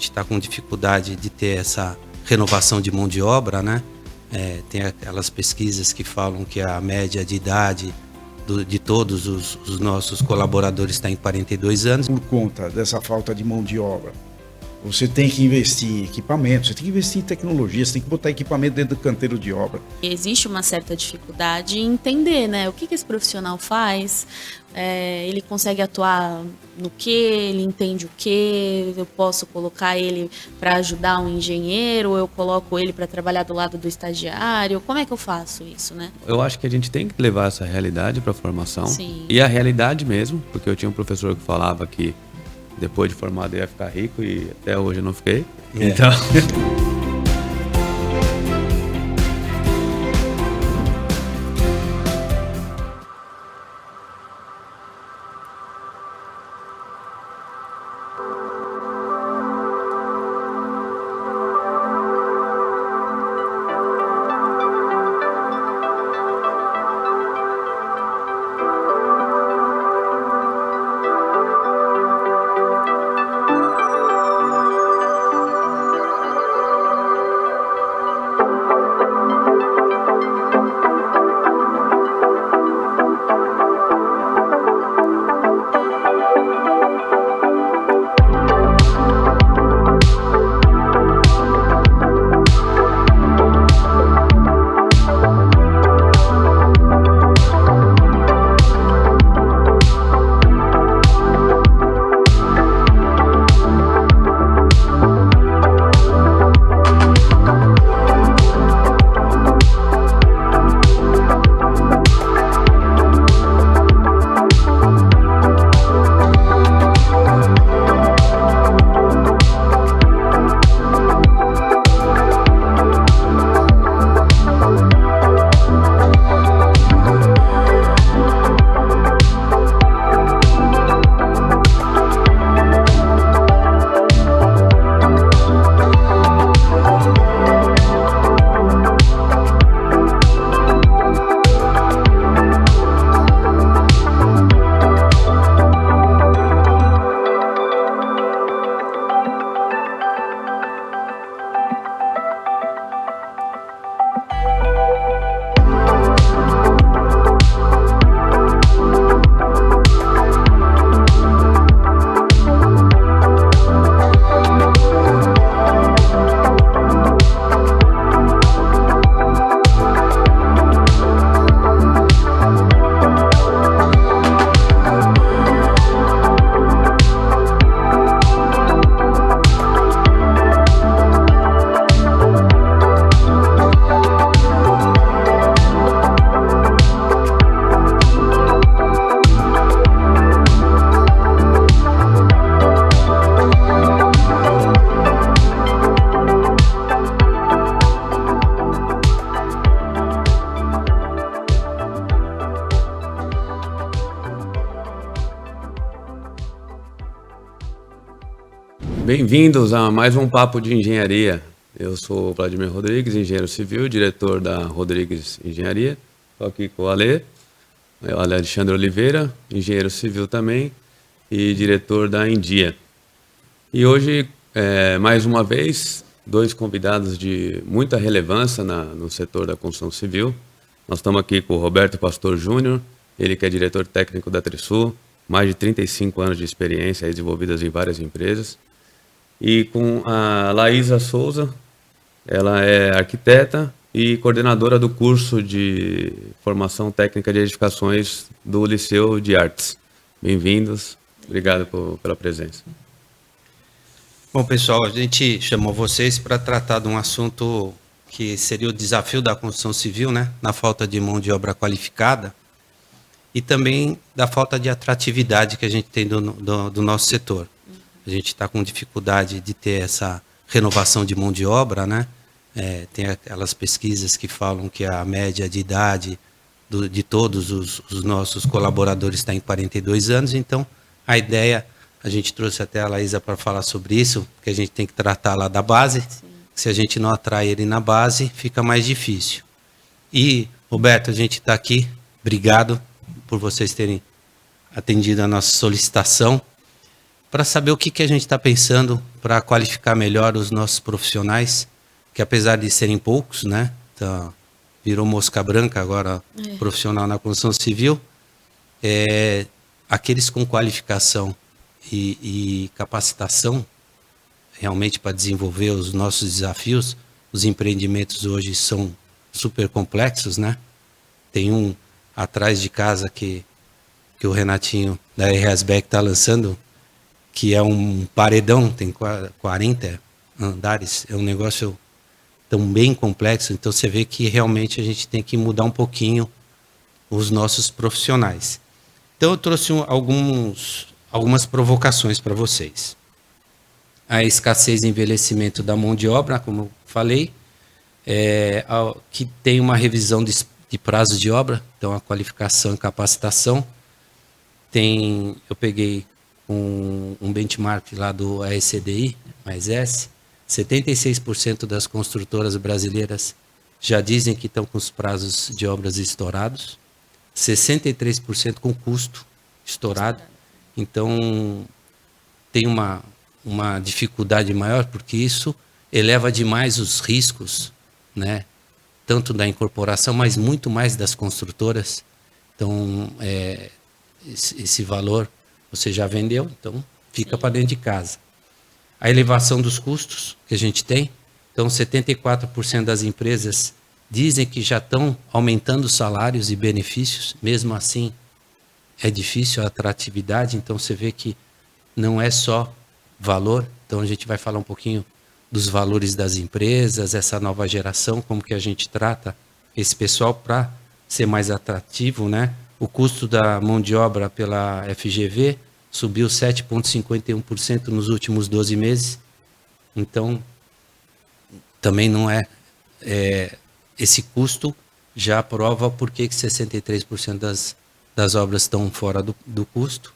gente está com dificuldade de ter essa renovação de mão de obra, né? Tem aquelas pesquisas que falam que a média de idade de todos os nossos colaboradores está em 42 anos. Por conta dessa falta de mão de obra, você tem que investir em equipamento, você tem que investir em tecnologia, você tem que botar equipamento dentro do canteiro de obra. Existe uma certa dificuldade em entender, né? O que esse profissional faz, ele consegue atuar no que, ele entende o que, eu posso colocar ele para ajudar um engenheiro, eu coloco ele para trabalhar do lado do estagiário, como é que eu faço isso, né? Eu acho que a gente tem que levar essa realidade para a formação. Sim. E a realidade mesmo, porque eu tinha um professor que falava que depois de formado eu ia ficar rico e até hoje eu não fiquei. Então... Bem-vindos a mais um Papo de Engenharia. Eu sou o Vladimir Rodrigues, engenheiro civil, diretor da Rodrigues Engenharia. Estou aqui com o Alexandre Oliveira, engenheiro civil também e diretor da Endia. E hoje, mais uma vez, dois convidados de muita relevância no setor da construção civil. Nós estamos aqui com o Roberto Pastor Júnior, ele que é diretor técnico da Trisul, mais de 35 anos de experiência desenvolvidas em várias empresas. E com a Laísa Souza, ela é arquiteta e coordenadora do curso de formação técnica de edificações do Liceu de Artes. Bem-vindos, obrigado pela presença. Bom, pessoal, a gente chamou vocês para tratar de um assunto que seria o desafio da construção civil, né? Na falta de mão de obra qualificada e também da falta de atratividade que a gente tem do nosso setor. A gente está com dificuldade de ter essa renovação de mão de obra, né? Tem aquelas pesquisas que falam que a média de idade de todos os nossos colaboradores está em 42 anos, então a ideia, a gente trouxe até a Laísa para falar sobre isso, que a gente tem que tratar lá da base. Sim. Se a gente não atrai ele na base, fica mais difícil. E, Roberto, a gente está aqui, obrigado por vocês terem atendido a nossa solicitação. para saber o que a gente está pensando para qualificar melhor os nossos profissionais, que apesar de serem poucos, né, tá, virou mosca branca agora, profissional na construção civil, aqueles com qualificação e capacitação, realmente para desenvolver os nossos desafios. Os empreendimentos hoje são super complexos, né? Tem um atrás de casa que o Renatinho da RSBEC está lançando, que é um paredão, tem 40 andares, é um negócio tão bem complexo. Então você vê que realmente a gente tem que mudar um pouquinho os nossos profissionais. Então eu trouxe algumas provocações para vocês. A escassez e envelhecimento da mão de obra, como eu falei, que tem uma revisão de prazo de obra, então a qualificação e capacitação. Eu peguei um benchmark lá do AECDI, mais S, 76% das construtoras brasileiras já dizem que estão com os prazos de obras estourados, 63% com custo estourado. Então, tem uma dificuldade maior, porque isso eleva demais os riscos, né? Tanto da incorporação, mas muito mais das construtoras. Então, esse valor você já vendeu, então fica para dentro de casa. A elevação dos custos que a gente tem, então 74% das empresas dizem que já estão aumentando salários e benefícios, mesmo assim é difícil a atratividade. Então você vê que não é só valor. Então a gente vai falar um pouquinho dos valores das empresas, essa nova geração, como que a gente trata esse pessoal para ser mais atrativo, né? O custo da mão de obra pela FGV subiu 7,51% nos últimos 12 meses. Então, também não esse custo já prova por que 63% das obras estão fora do custo.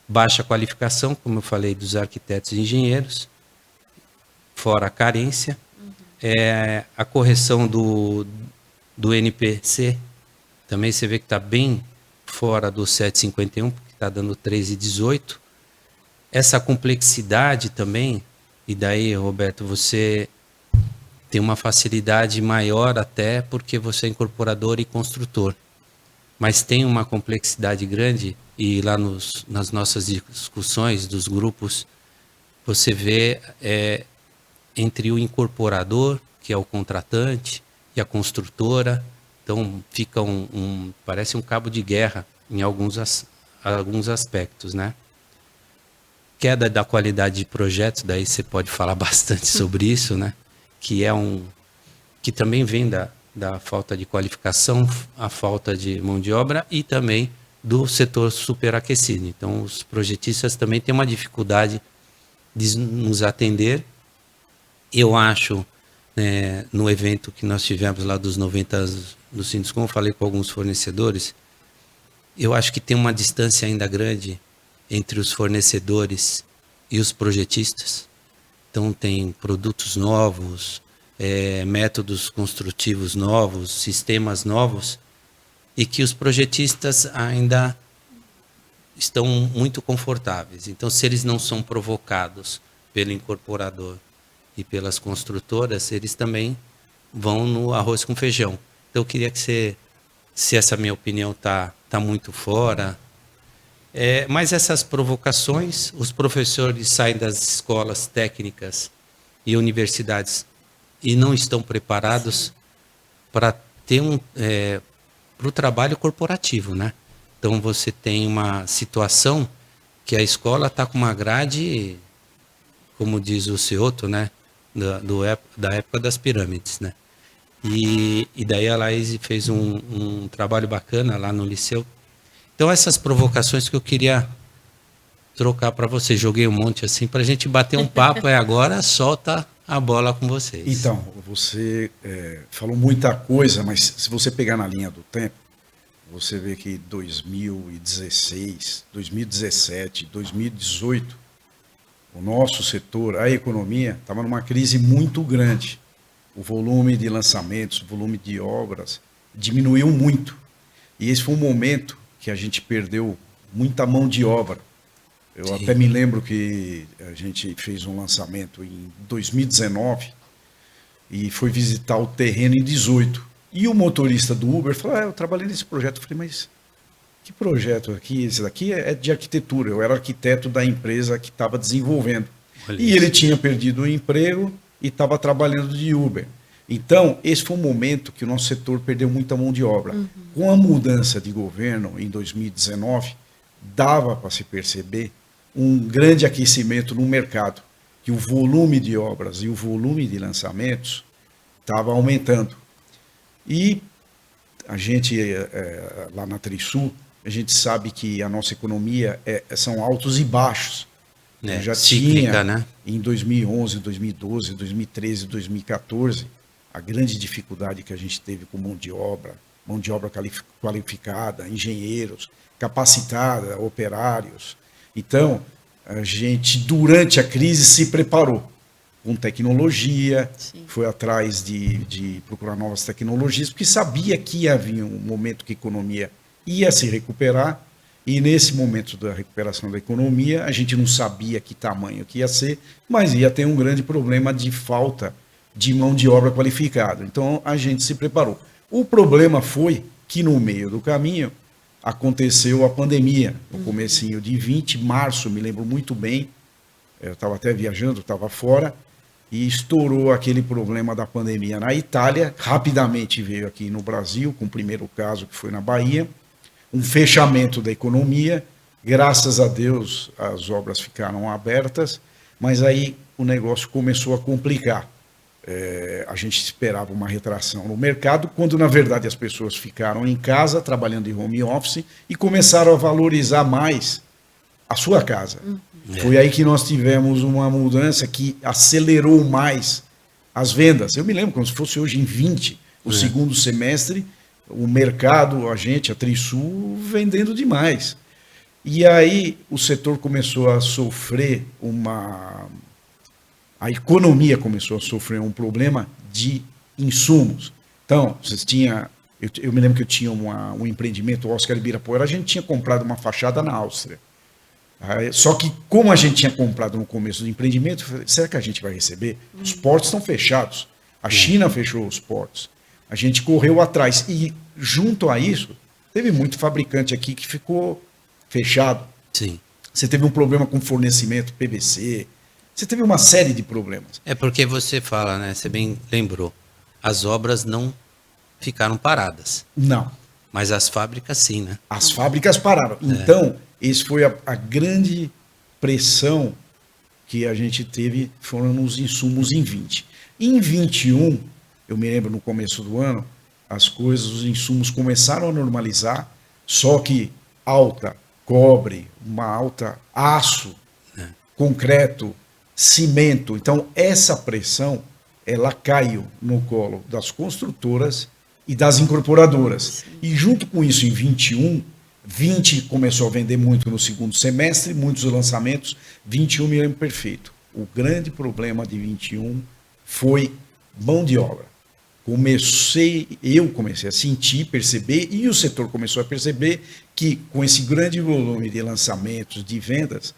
Baixa qualificação, como eu falei, dos arquitetos e engenheiros, fora a carência. A correção do NPC, também você vê que está bem fora do 7,51, porque está dando 3,18. Essa complexidade também, e daí, Roberto, você tem uma facilidade maior até porque você é incorporador e construtor. Mas tem uma complexidade grande, e lá nas nossas discussões dos grupos, você vê entre o incorporador, que é o contratante, e a construtora. Então fica parece um cabo de guerra em alguns aspectos, né? Queda da qualidade de projetos, daí você pode falar bastante sobre isso, né? Que também vem da falta de qualificação, a falta de mão de obra e também do setor superaquecido. Então os projetistas também têm uma dificuldade de nos atender. Eu acho, no evento que nós tivemos lá dos 90 anos do Sinduscom, eu falei com alguns fornecedores, eu acho que tem uma distância ainda grande entre os fornecedores e os projetistas. Então tem produtos novos, métodos construtivos novos, sistemas novos, e que os projetistas ainda estão muito confortáveis. Então, se eles não são provocados pelo incorporador e pelas construtoras, eles também vão no arroz com feijão. Então, eu queria que se essa minha opinião tá muito fora, mas essas provocações, os professores saem das escolas técnicas e universidades e não estão preparados para ter para o trabalho corporativo, né? Então você tem uma situação que a escola está com uma grade, como diz o Cioto, né? Da época das pirâmides, né? E daí a Laís fez um trabalho bacana lá no liceu. Então essas provocações que eu queria trocar para você, joguei um monte assim para a gente bater um papo, agora solta a bola com vocês. Então, você falou muita coisa, mas se você pegar na linha do tempo, você vê que 2016, 2017, 2018, o nosso setor, a economia, estava numa crise muito grande. O volume de lançamentos, o volume de obras diminuiu muito. E esse foi um momento que a gente perdeu muita mão de obra. Eu Sim. até me lembro que a gente fez um lançamento em 2019 e foi visitar o terreno em 18. E o motorista do Uber falou, eu trabalhei nesse projeto. Eu falei, mas que projeto aqui? Esse daqui é de arquitetura. Eu era arquiteto da empresa que estava desenvolvendo. Olha E isso. ele tinha perdido o emprego e estava trabalhando de Uber. Então, esse foi um momento que o nosso setor perdeu muita mão de obra. Com a mudança de governo em 2019, dava para se perceber um grande aquecimento no mercado, que o volume de obras e o volume de lançamentos estava aumentando. E a gente, lá na Trisul, a gente sabe que a nossa economia são altos e baixos. É, Já cíclica, tinha, né? em 2011, 2012, 2013, 2014, a grande dificuldade que a gente teve com mão de obra qualificada, engenheiros, capacitada, operários. Então, a gente, durante a crise, se preparou com tecnologia, Sim. foi atrás de procurar novas tecnologias, porque sabia que havia um momento que a economia ia se recuperar, e nesse momento da recuperação da economia, a gente não sabia que tamanho que ia ser, mas ia ter um grande problema de falta de mão de obra qualificada. Então, a gente se preparou. O problema foi que, no meio do caminho, aconteceu a pandemia, no comecinho de 20, março, me lembro muito bem, eu estava até viajando, estava fora, e estourou aquele problema da pandemia na Itália, rapidamente veio aqui no Brasil, com o primeiro caso que foi na Bahia, um fechamento da economia, graças a Deus as obras ficaram abertas, mas aí o negócio começou a complicar. A gente esperava uma retração no mercado, quando na verdade as pessoas ficaram em casa, trabalhando em home office, e começaram a valorizar mais a sua casa. Foi aí que nós tivemos uma mudança que acelerou mais as vendas. Eu me lembro, como se fosse hoje em 20, o segundo semestre, o mercado, a Trisul, vendendo demais. E aí o setor começou a sofrer a economia começou a sofrer um problema de insumos. Então, eu me lembro que eu tinha um empreendimento, o Oscar Ibirapuera, a gente tinha comprado uma fachada na Áustria. Só que, como a gente tinha comprado no começo do empreendimento, eu falei, será que a gente vai receber? Os portos estão fechados. A China fechou os portos. A gente correu atrás. E, junto a isso, teve muito fabricante aqui que ficou fechado. Sim. Você teve um problema com fornecimento, PVC. Você teve uma série de problemas. É porque você fala, né? Você bem lembrou. As obras não ficaram paradas, Não. mas as fábricas sim, né? As fábricas pararam. Então, esse foi a grande pressão que a gente teve, foram nos insumos em 20. Em 21, eu me lembro no começo do ano, os insumos começaram a normalizar, só que alta cobre, uma alta aço, concreto, cimento. Então, essa pressão, ela caiu no colo das construtoras e das incorporadoras. E junto com isso, em 21, 20 começou a vender muito no segundo semestre, muitos lançamentos, 21 me lembro perfeito. O grande problema de 21 foi mão de obra. Eu comecei a sentir, perceber, e o setor começou a perceber que com esse grande volume de lançamentos, de vendas,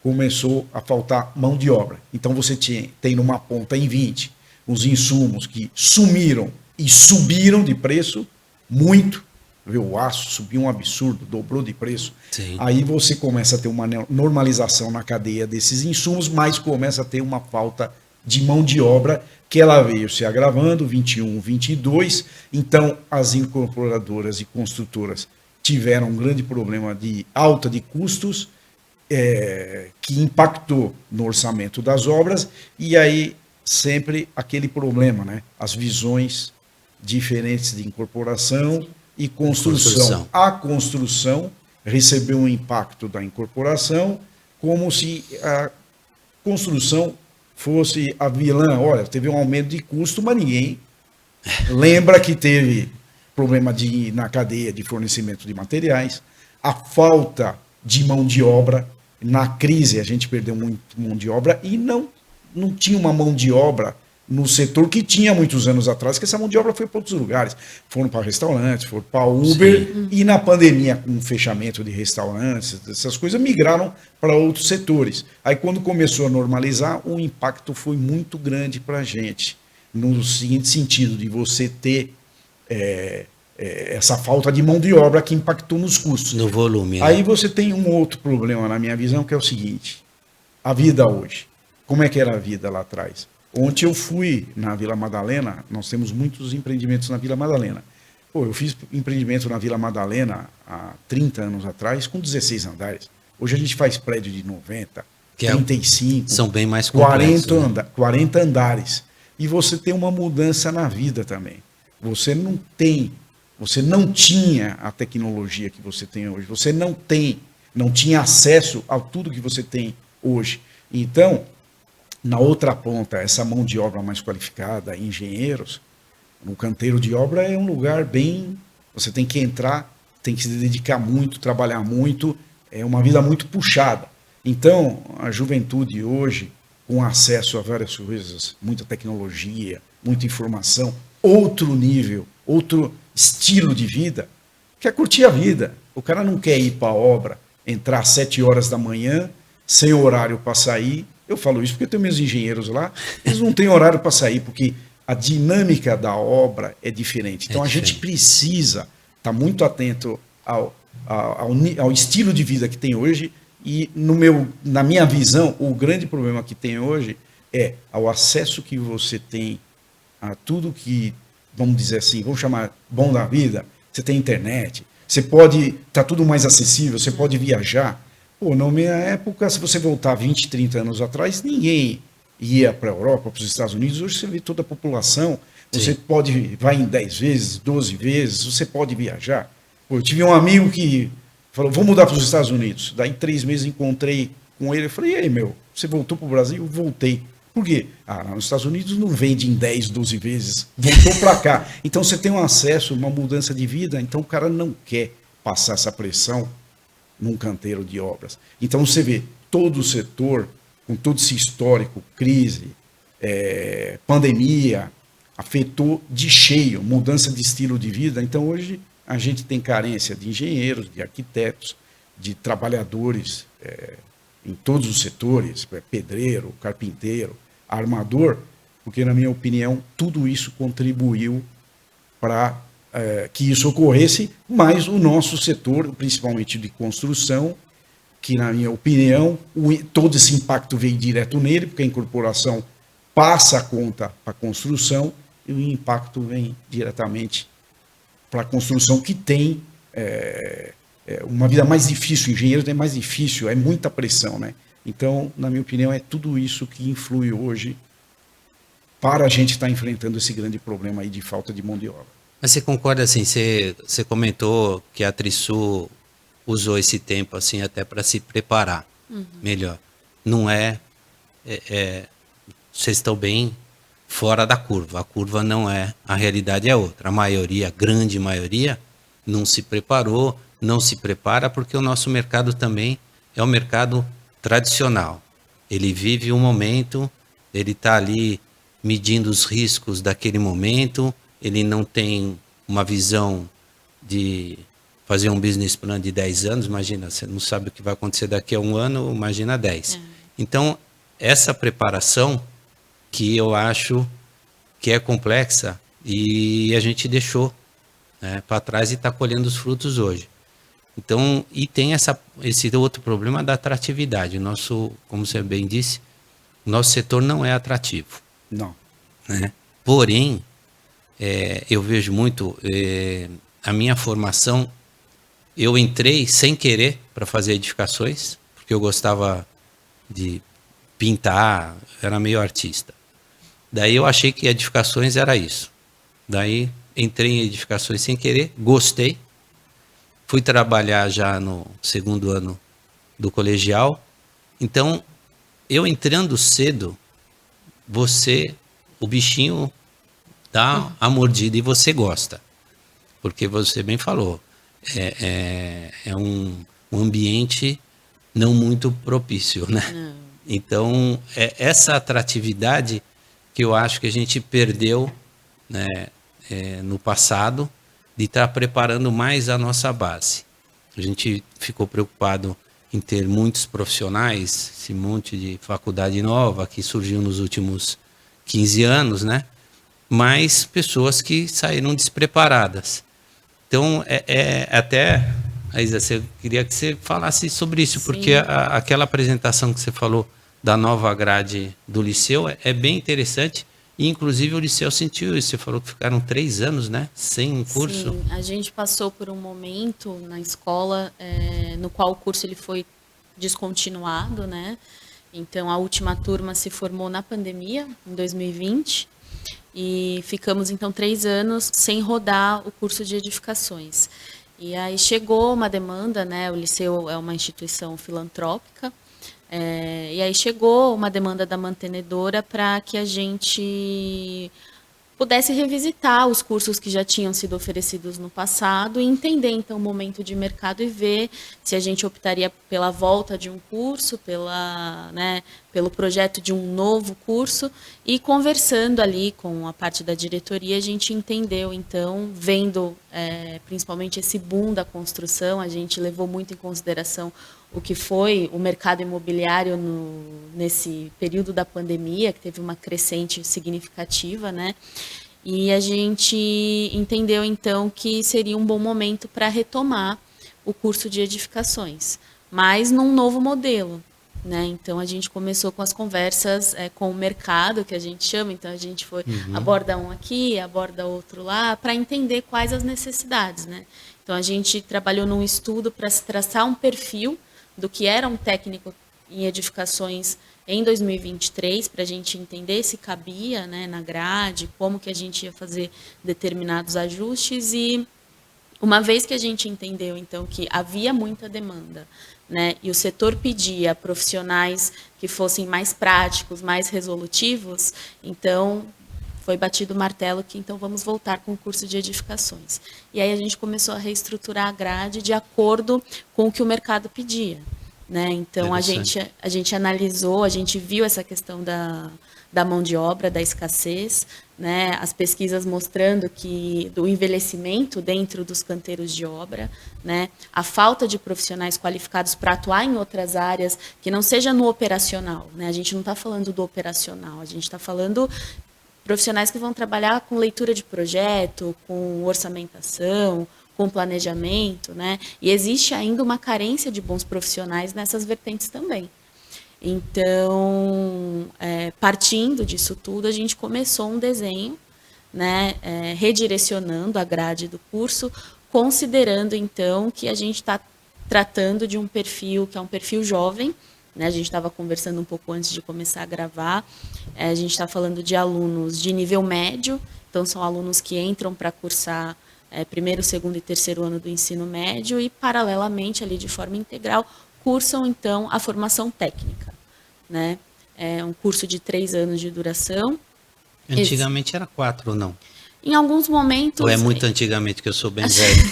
começou a faltar mão de obra. Então você tem numa ponta em 20 os insumos que sumiram e subiram de preço muito. O aço subiu um absurdo, dobrou de preço. Sim. Aí você começa a ter uma normalização na cadeia desses insumos, mas começa a ter uma falta de mão de obra, que ela veio se agravando, 21, 22. Então, as incorporadoras e construtoras tiveram um grande problema de alta de custos, que impactou no orçamento das obras, e aí sempre aquele problema, né? As visões diferentes de incorporação e construção. A construção recebeu um impacto da incorporação, como se a construção fosse a vilã. Olha, teve um aumento de custo, mas ninguém lembra que teve problema na cadeia de fornecimento de materiais, a falta de mão de obra. Na crise a gente perdeu muito mão de obra e não tinha uma mão de obra no setor que tinha muitos anos atrás, que essa mão de obra foi para outros lugares. Foram para restaurantes, foram para Uber, e na pandemia, com o fechamento de restaurantes, essas coisas migraram para outros setores. Aí quando começou a normalizar, o impacto foi muito grande para a gente, no seguinte sentido, de você ter essa falta de mão de obra que impactou nos custos. No volume. Né? Aí você tem um outro problema na minha visão, que é o seguinte, a vida hoje. Como é que era a vida lá atrás? Ontem eu fui na Vila Madalena, nós temos muitos empreendimentos na Vila Madalena. Pô, eu fiz empreendimento na Vila Madalena há 30 anos atrás, com 16 andares. Hoje a gente faz prédio de 90, que 35, são bem mais complexos, 40 andares. E você tem uma mudança na vida também. Você não tinha a tecnologia que você tem hoje. Você não tinha acesso a tudo que você tem hoje. Então, na outra ponta, essa mão de obra mais qualificada, engenheiros, no canteiro de obra é um lugar bem... Você tem que entrar, tem que se dedicar muito, trabalhar muito, é uma vida muito puxada. Então, a juventude hoje, com acesso a várias coisas, muita tecnologia, muita informação, outro nível, outro estilo de vida, quer curtir a vida. O cara não quer ir para a obra, entrar às 7 horas da manhã, sem horário para sair. Eu falo isso porque eu tenho meus engenheiros lá, eles não têm horário para sair, porque a dinâmica da obra é diferente. Então a gente precisa estar muito atento ao estilo de vida que tem hoje, e na minha visão, o grande problema que tem hoje é ao acesso que você tem a tudo que, vamos dizer assim, vamos chamar bom da vida. Você tem internet, você pode, tá tudo mais acessível, você pode viajar. Pô, na minha época, se você voltar 20, 30 anos atrás, ninguém ia para a Europa, para os Estados Unidos. Hoje você vê toda a população, você vai em 10 vezes, 12 vezes, você pode viajar. Pô, eu tive um amigo que falou, vou mudar para os Estados Unidos. Daí, em 3 meses, encontrei com ele. Eu falei, e aí, você voltou para o Brasil? Eu voltei. Por quê? Lá nos Estados Unidos não vende em 10, 12 vezes. Voltou para cá. Então, você tem um acesso, uma mudança de vida. Então, o cara não quer passar essa pressão num canteiro de obras. Então você vê todo o setor, com todo esse histórico, crise, pandemia, afetou de cheio, mudança de estilo de vida. Então hoje a gente tem carência de engenheiros, de arquitetos, de trabalhadores em todos os setores, pedreiro, carpinteiro, armador, porque na minha opinião tudo isso contribuiu para que isso ocorresse, mas o nosso setor, principalmente de construção, que na minha opinião, todo esse impacto veio direto nele, porque a incorporação passa a conta para a construção e o impacto vem diretamente para a construção, que tem uma vida mais difícil, o engenheiro tem mais difícil, é muita pressão, né? Então, na minha opinião, é tudo isso que influi hoje para a gente estar enfrentando esse grande problema aí de falta de mão de obra. Mas você concorda assim, você comentou que a Trisul usou esse tempo assim até para se preparar melhor. Não vocês estão bem fora da curva. A curva não é, a realidade é outra. A maioria, a grande maioria, não se preparou, não se prepara porque o nosso mercado também é um mercado tradicional. Ele vive um momento, ele está ali medindo os riscos daquele momento, ele não tem uma visão de fazer um business plan de 10 anos, imagina, você não sabe o que vai acontecer daqui a 1 ano, imagina 10. Então, essa preparação que eu acho que é complexa e a gente deixou para trás e está colhendo os frutos hoje. Então, e tem esse outro problema da atratividade. Nosso, como você bem disse, o nosso setor não é atrativo. Não. Né? Porém, eu vejo muito, a minha formação, eu entrei sem querer para fazer edificações, porque eu gostava de pintar, era meio artista. Daí eu achei que edificações era isso. Daí entrei em edificações sem querer, gostei. Fui trabalhar já no 2º ano do colegial. Então, eu entrando cedo, o bichinho dá a mordida e você gosta. Porque você bem falou, é um ambiente não muito propício, né? Então, essa atratividade que que eu acho que a gente perdeu, né, no passado, de estar preparando mais a nossa base. A gente ficou preocupado em ter muitos profissionais, esse monte de faculdade nova que surgiu nos últimos 15 anos, né? Mas pessoas que saíram despreparadas. Então, até, Aisa, eu queria que você falasse sobre isso, Sim. porque aquela apresentação que você falou da nova grade do Liceu é bem interessante, e inclusive o Liceu sentiu isso. Você falou que ficaram 3 anos, né, sem um curso. Sim, a gente passou por um momento na escola no qual o curso ele foi descontinuado, né? Então, a última turma se formou na pandemia, em 2020, e ficamos, então, 3 anos sem rodar o curso de edificações. E aí chegou uma demanda, né? O Liceu é uma instituição filantrópica, e aí chegou uma demanda da mantenedora para que a gente pudesse revisitar os cursos que já tinham sido oferecidos no passado e entender, então, o momento de mercado e ver se a gente optaria pela volta de um curso, pelo projeto de um novo curso. E conversando ali com a parte da diretoria, a gente entendeu, então, vendo principalmente esse boom da construção, a gente levou muito em consideração o que foi o mercado imobiliário nesse período da pandemia, que teve uma crescente significativa, né? E a gente entendeu, então, que seria um bom momento para retomar o curso de edificações, mas num novo modelo, né? Então, a gente começou com as conversas com o mercado, que a gente chama, então a gente aborda um aqui, aborda outro lá, para entender quais as necessidades, né? Então, a gente trabalhou num estudo para se traçar um perfil do que era um técnico em edificações em 2023, para a gente entender se cabia, né, na grade, como que a gente ia fazer determinados ajustes. E uma vez que a gente entendeu, então, que havia muita demanda, né, e o setor pedia profissionais que fossem mais práticos, mais resolutivos, então foi batido o martelo que então vamos voltar com o curso de edificações. E aí a gente começou a reestruturar a grade de acordo com o que o mercado pedia, né? Então a gente analisou, a gente viu essa questão da mão de obra, da escassez, né? As pesquisas mostrando que do envelhecimento dentro dos canteiros de obra, né? A falta de profissionais qualificados para atuar em outras áreas que não seja no operacional, né? A gente não está falando do operacional, a gente está falando profissionais que vão trabalhar com leitura de projeto, com orçamentação, com planejamento, né? E existe ainda uma carência de bons profissionais nessas vertentes também. Então, partindo disso tudo, a gente começou um desenho, né, redirecionando a grade do curso, considerando, então, que a gente está tratando de um perfil que é um perfil jovem, né? A gente estava conversando um pouco antes de começar a gravar, a gente está falando de alunos de nível médio, então são alunos que entram para cursar primeiro, segundo e terceiro ano do ensino médio e, paralelamente, ali de forma integral, cursam, então, a formação técnica, né? É um curso de 3 anos de duração. Antigamente era 4 ou não? Em alguns momentos... Ou é muito antigamente, que eu sou bem velho?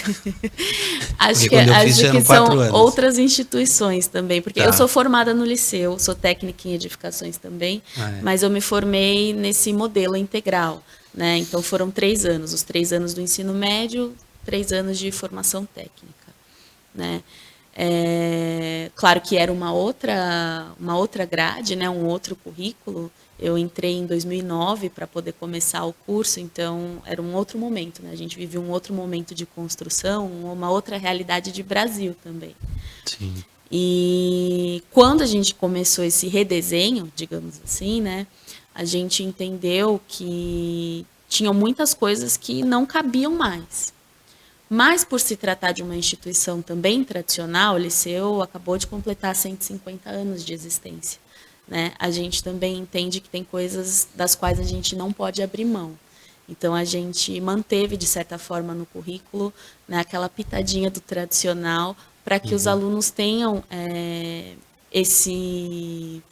Acho que são outras instituições também, porque eu sou formada no Liceu, sou técnica em edificações também, mas eu me formei nesse modelo integral, né? Então foram 3 anos, os 3 anos do ensino médio, 3 anos de formação técnica, né? Claro que era uma outra grade, né? Um outro currículo. Eu entrei em 2009 para poder começar o curso, então era um outro momento, né? A gente vivia um outro momento de construção, uma outra realidade de Brasil também. Sim. E quando a gente começou esse redesenho, digamos assim, né? A gente entendeu que tinham muitas coisas que não cabiam mais. Mas, por se tratar de uma instituição também tradicional, o Liceu acabou de completar 150 anos de existência, né? A gente também entende que tem coisas das quais a gente não pode abrir mão. Então, a gente manteve, de certa forma, no currículo, né, aquela pitadinha do tradicional, para que os alunos tenham esse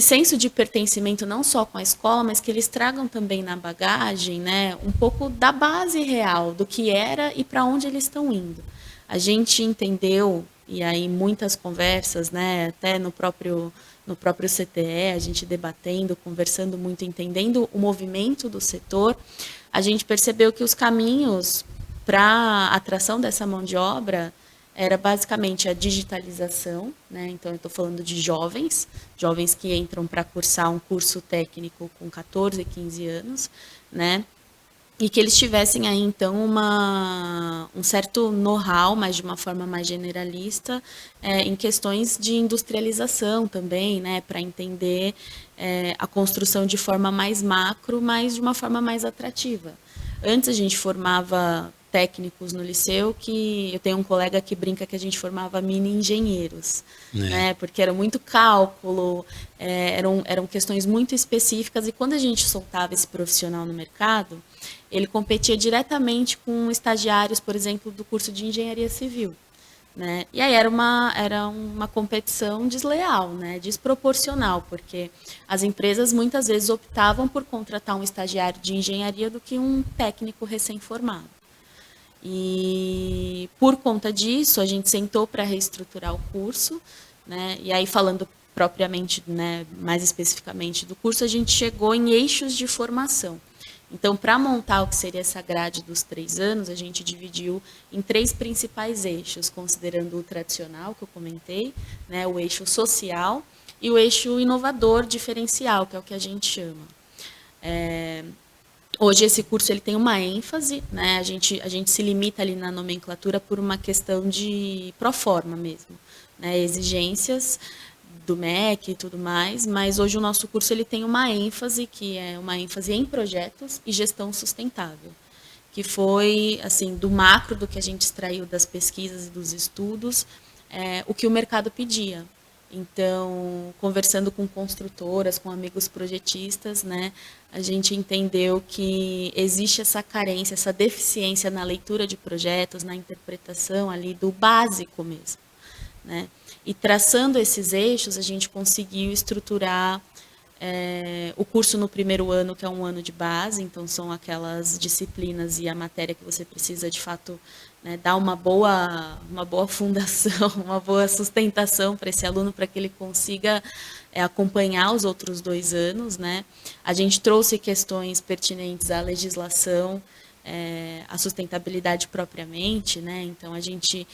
senso de pertencimento não só com a escola, mas que eles tragam também na bagagem, né, um pouco da base real, do que era e para onde eles estão indo. A gente entendeu, e aí muitas conversas, né, até no próprio no próprio CTE, a gente debatendo, conversando muito, entendendo o movimento do setor, a gente percebeu que os caminhos para a atração dessa mão de obra era basicamente a digitalização, né? Então, eu estou falando de jovens que entram para cursar um curso técnico com 14, 15 anos, né? E que eles tivessem aí, então, um certo know-how, mas de uma forma mais generalista, em questões de industrialização também, né, para entender a construção de forma mais macro, mas de uma forma mais atrativa. Antes a gente formava técnicos no liceu, que eu tenho um colega que brinca que a gente formava mini engenheiros, né? Porque era muito cálculo, eram questões muito específicas, e quando a gente soltava esse profissional no mercado, ele competia diretamente com estagiários, por exemplo, do curso de engenharia civil, né? E aí era uma competição desleal, né? Desproporcional, porque as empresas muitas vezes optavam por contratar um estagiário de engenharia do que um técnico recém-formado. E por conta disso, a gente sentou para reestruturar o curso, né? E aí, falando propriamente, né, mais especificamente do curso, a gente chegou em eixos de formação. Então, para montar o que seria essa grade dos 3 anos, a gente dividiu em 3 principais eixos, considerando o tradicional, que eu comentei, né, o eixo social e o eixo inovador diferencial, que é o que a gente chama. Hoje esse curso ele tem uma ênfase, né? A gente se limita ali na nomenclatura por uma questão de proforma mesmo, né? Exigências do MEC e tudo mais, mas hoje o nosso curso ele tem uma ênfase, que é uma ênfase em projetos e gestão sustentável, que foi, assim, do macro do que a gente extraiu das pesquisas e dos estudos, o que o mercado pedia. Então, conversando com construtoras, com amigos projetistas, né, a gente entendeu que existe essa carência, essa deficiência na leitura de projetos, na interpretação ali do básico mesmo, né? E traçando esses eixos, a gente conseguiu estruturar o curso no primeiro ano, que é um ano de base, então são aquelas disciplinas e a matéria que você precisa, de fato, né, dar uma boa fundação, uma boa sustentação para esse aluno, para que ele consiga acompanhar os outros 2 anos, né? A gente trouxe questões pertinentes à legislação, à sustentabilidade propriamente, né? Então, a gente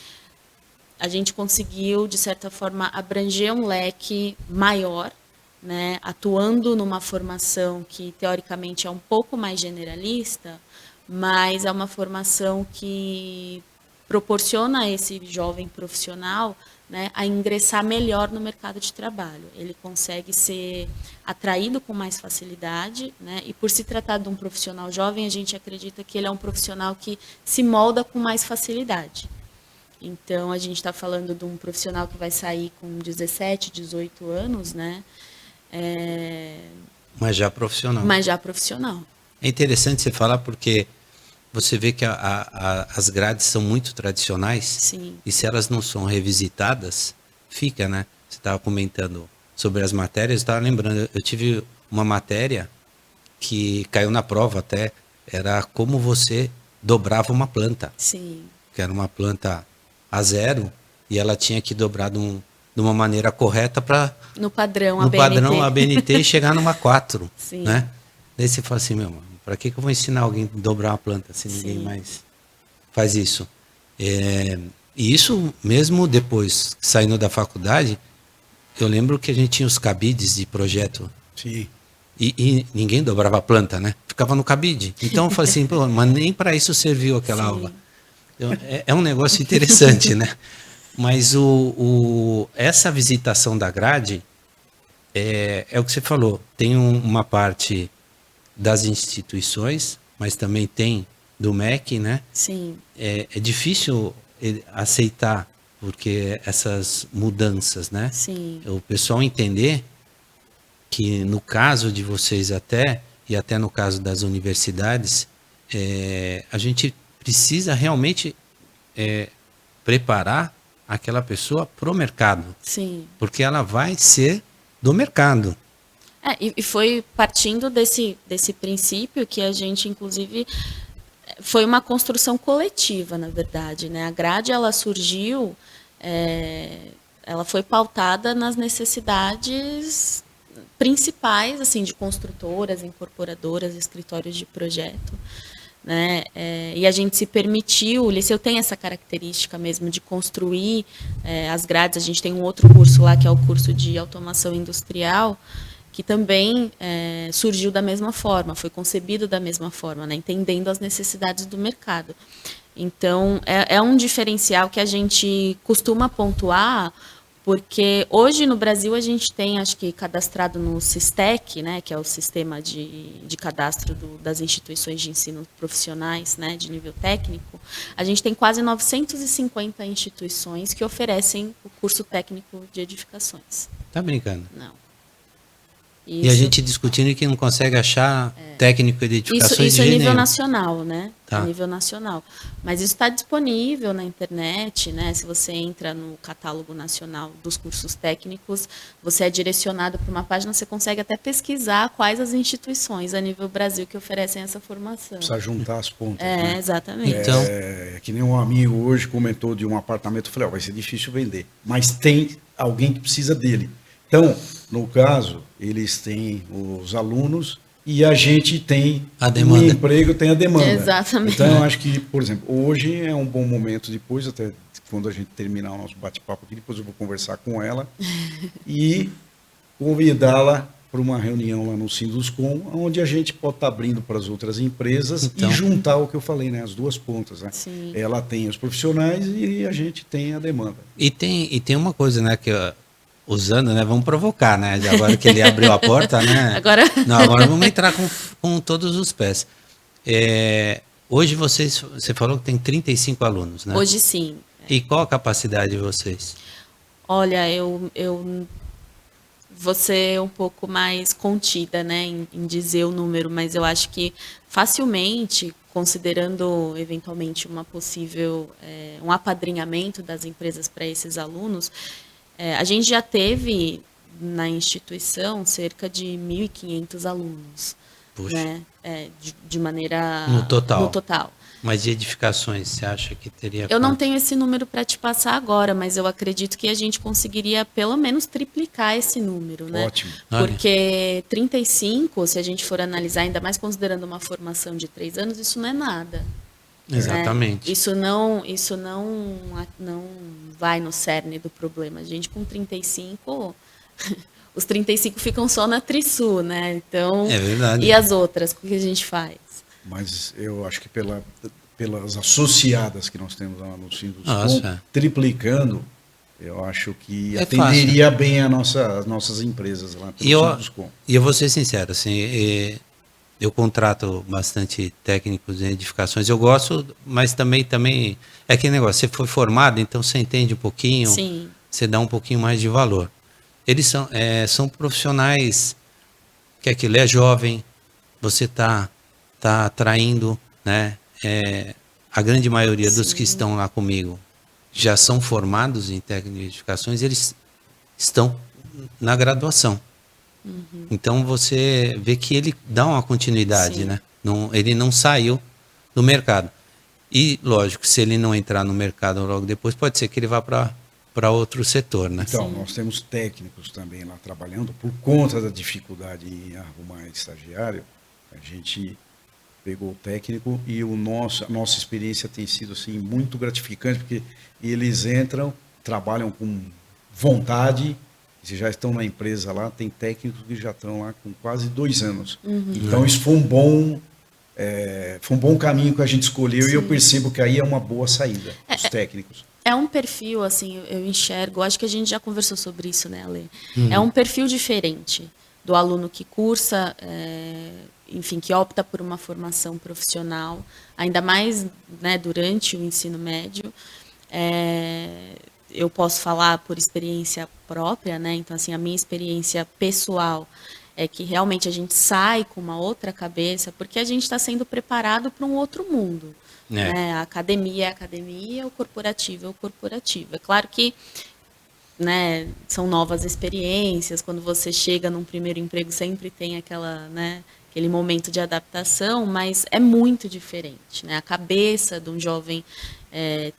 conseguiu, de certa forma, abranger um leque maior, né, atuando numa formação que, teoricamente, é um pouco mais generalista, mas é uma formação que proporciona a esse jovem profissional, né, a ingressar melhor no mercado de trabalho. Ele consegue ser atraído com mais facilidade, né, e por se tratar de um profissional jovem, a gente acredita que ele é um profissional que se molda com mais facilidade. Então, a gente está falando de um profissional que vai sair com 17, 18 anos, né? Mas já profissional. Mas já profissional. É interessante você falar porque você vê que as grades são muito tradicionais. Sim. E se elas não são revisitadas, fica, né? Você estava comentando sobre as matérias, eu estava lembrando, eu tive uma matéria que caiu na prova até, era como você dobrava uma planta. Sim. Que era uma planta A0 e ela tinha que dobrar de uma maneira correta para no padrão ABNT e chegar numa 4. Sim. Né? Daí você fala assim, meu, para que eu vou ensinar alguém a dobrar uma planta se ninguém Sim. mais faz isso? E isso mesmo depois, saindo da faculdade, eu lembro que a gente tinha os cabides de projeto. Sim. E ninguém dobrava a planta, né? Ficava no cabide. Então eu falei assim, pô, mas nem para isso serviu aquela Sim. aula. Então, é um negócio interessante, né? Mas essa visitação da grade é o que você falou. Tem uma parte das instituições, mas também tem do MEC, né? Sim. É difícil aceitar, porque essas mudanças, né? Sim. O pessoal entender que no caso de vocês e até no caso das universidades, a gente precisa realmente preparar aquela pessoa para o mercado. Sim. Porque ela vai ser do mercado. E foi partindo desse princípio que a gente, inclusive, foi uma construção coletiva, na verdade, né? A grade, ela surgiu, ela foi pautada nas necessidades principais, assim, de construtoras, incorporadoras, escritórios de projeto, né? E a gente se permitiu, o Liceu tem essa característica mesmo de construir as grades. A gente tem um outro curso lá, que é o curso de automação industrial, que também surgiu da mesma forma, foi concebido da mesma forma, né? Entendendo as necessidades do mercado. Então, é um diferencial que a gente costuma pontuar, porque hoje no Brasil a gente tem, acho que cadastrado no SISTEC, né, que é o sistema de cadastro das instituições de ensino profissionais, né, de nível técnico, a gente tem quase 950 instituições que oferecem o curso técnico de edificações. Tá brincando? Não. E a gente discutindo que não consegue achar técnico de edificações isso de a nível nenhum. nacional, né? Tá. A nível nacional. Mas isso está disponível na internet, né? Se você entra no catálogo nacional dos cursos técnicos, você é direcionado para uma página, você consegue até pesquisar quais as instituições a nível Brasil que oferecem essa formação. Precisa juntar as pontas. Né? Exatamente. Então, Que nem um amigo hoje comentou de um apartamento, eu falei, vai ser difícil vender. Mas tem alguém que precisa dele. Então, no caso, eles têm os alunos e a gente tem a demanda. O emprego, tem a demanda. Exatamente. Então, eu acho que, por exemplo, hoje é um bom momento, depois, até quando a gente terminar o nosso bate-papo aqui, depois eu vou conversar com ela e convidá-la para uma reunião lá no Sinduscom, onde a gente pode estar abrindo para as outras empresas e juntar o que eu falei, né, as duas pontas. Né? Sim. Ela tem os profissionais e a gente tem a demanda. E tem uma coisa, né, que usando, né, vamos provocar, né, agora que ele abriu a porta, né, agora vamos entrar com todos os pés. Hoje você falou que tem 35 alunos, né? Hoje sim. E qual a capacidade de vocês? Olha, eu vou ser um pouco mais contida, né, em dizer o número, mas eu acho que facilmente, considerando eventualmente uma possível um apadrinhamento das empresas para esses alunos, a gente já teve na instituição cerca de 1.500 alunos. Puxa. Né? De maneira... No total. No total. Mas de edificações, você acha que teria... Eu não tenho esse número para te passar agora, mas eu acredito que a gente conseguiria pelo menos triplicar esse número, né? Ótimo. Porque 35, se a gente for analisar, ainda mais considerando uma formação de 3 anos, isso não é nada. Exatamente. Né? Isso não vai no cerne do problema. A gente com 35, os 35 ficam só na Trisul, né? Então, é verdade. E as outras, o que a gente faz? Mas eu acho que pelas associadas que nós temos lá no Sinduscom, triplicando, eu acho que atenderia fácil. Bem as nossas empresas lá pelo Sinduscom. E eu vou ser sincero, assim, eu contrato bastante técnicos em edificações, eu gosto, mas também é aquele negócio, você foi formado, então você entende um pouquinho, Sim. Você dá um pouquinho mais de valor. Eles são profissionais que aquilo é jovem, você está atraindo, né? A grande maioria dos que estão lá comigo já são formados em técnico de edificações, eles estão na graduação. Uhum. Então você vê que ele dá uma continuidade, né? Ele não saiu do mercado. E lógico, se ele não entrar no mercado logo depois, pode ser que ele vá para outro setor, né? Então, nós temos técnicos também lá trabalhando, por conta da dificuldade em arrumar estagiário, a gente pegou o técnico e a nossa experiência tem sido assim, muito gratificante, porque eles entram, trabalham com vontade, se já estão na empresa lá, tem técnicos que já estão lá com quase 2 anos. Uhum. Então isso foi um bom caminho que a gente escolheu. Sim. E eu percebo que aí é uma boa saída, os técnicos. É um perfil, assim, eu enxergo, acho que a gente já conversou sobre isso, né, Ale? É um perfil diferente do aluno que cursa, enfim, que opta por uma formação profissional, ainda mais, né, durante o ensino médio. Eu posso falar por experiência própria, né? Então, assim, a minha experiência pessoal é que realmente a gente sai com uma outra cabeça, porque a gente está sendo preparado para um outro mundo. Né? A academia é a academia, o corporativo é o corporativo. É claro que, né, são novas experiências, quando você chega num primeiro emprego sempre tem aquele momento de adaptação, mas é muito diferente. Né? A cabeça de um jovem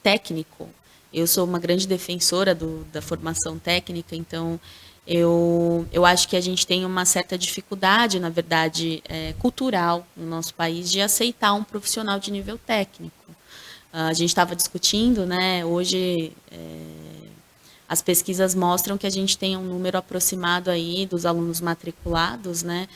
técnico, Eu sou uma grande defensora da formação técnica, então eu acho que a gente tem uma certa dificuldade, na verdade, cultural no nosso país, de aceitar um profissional de nível técnico. A gente estava discutindo, né, hoje as pesquisas mostram que a gente tem um número aproximado aí dos alunos matriculados, né,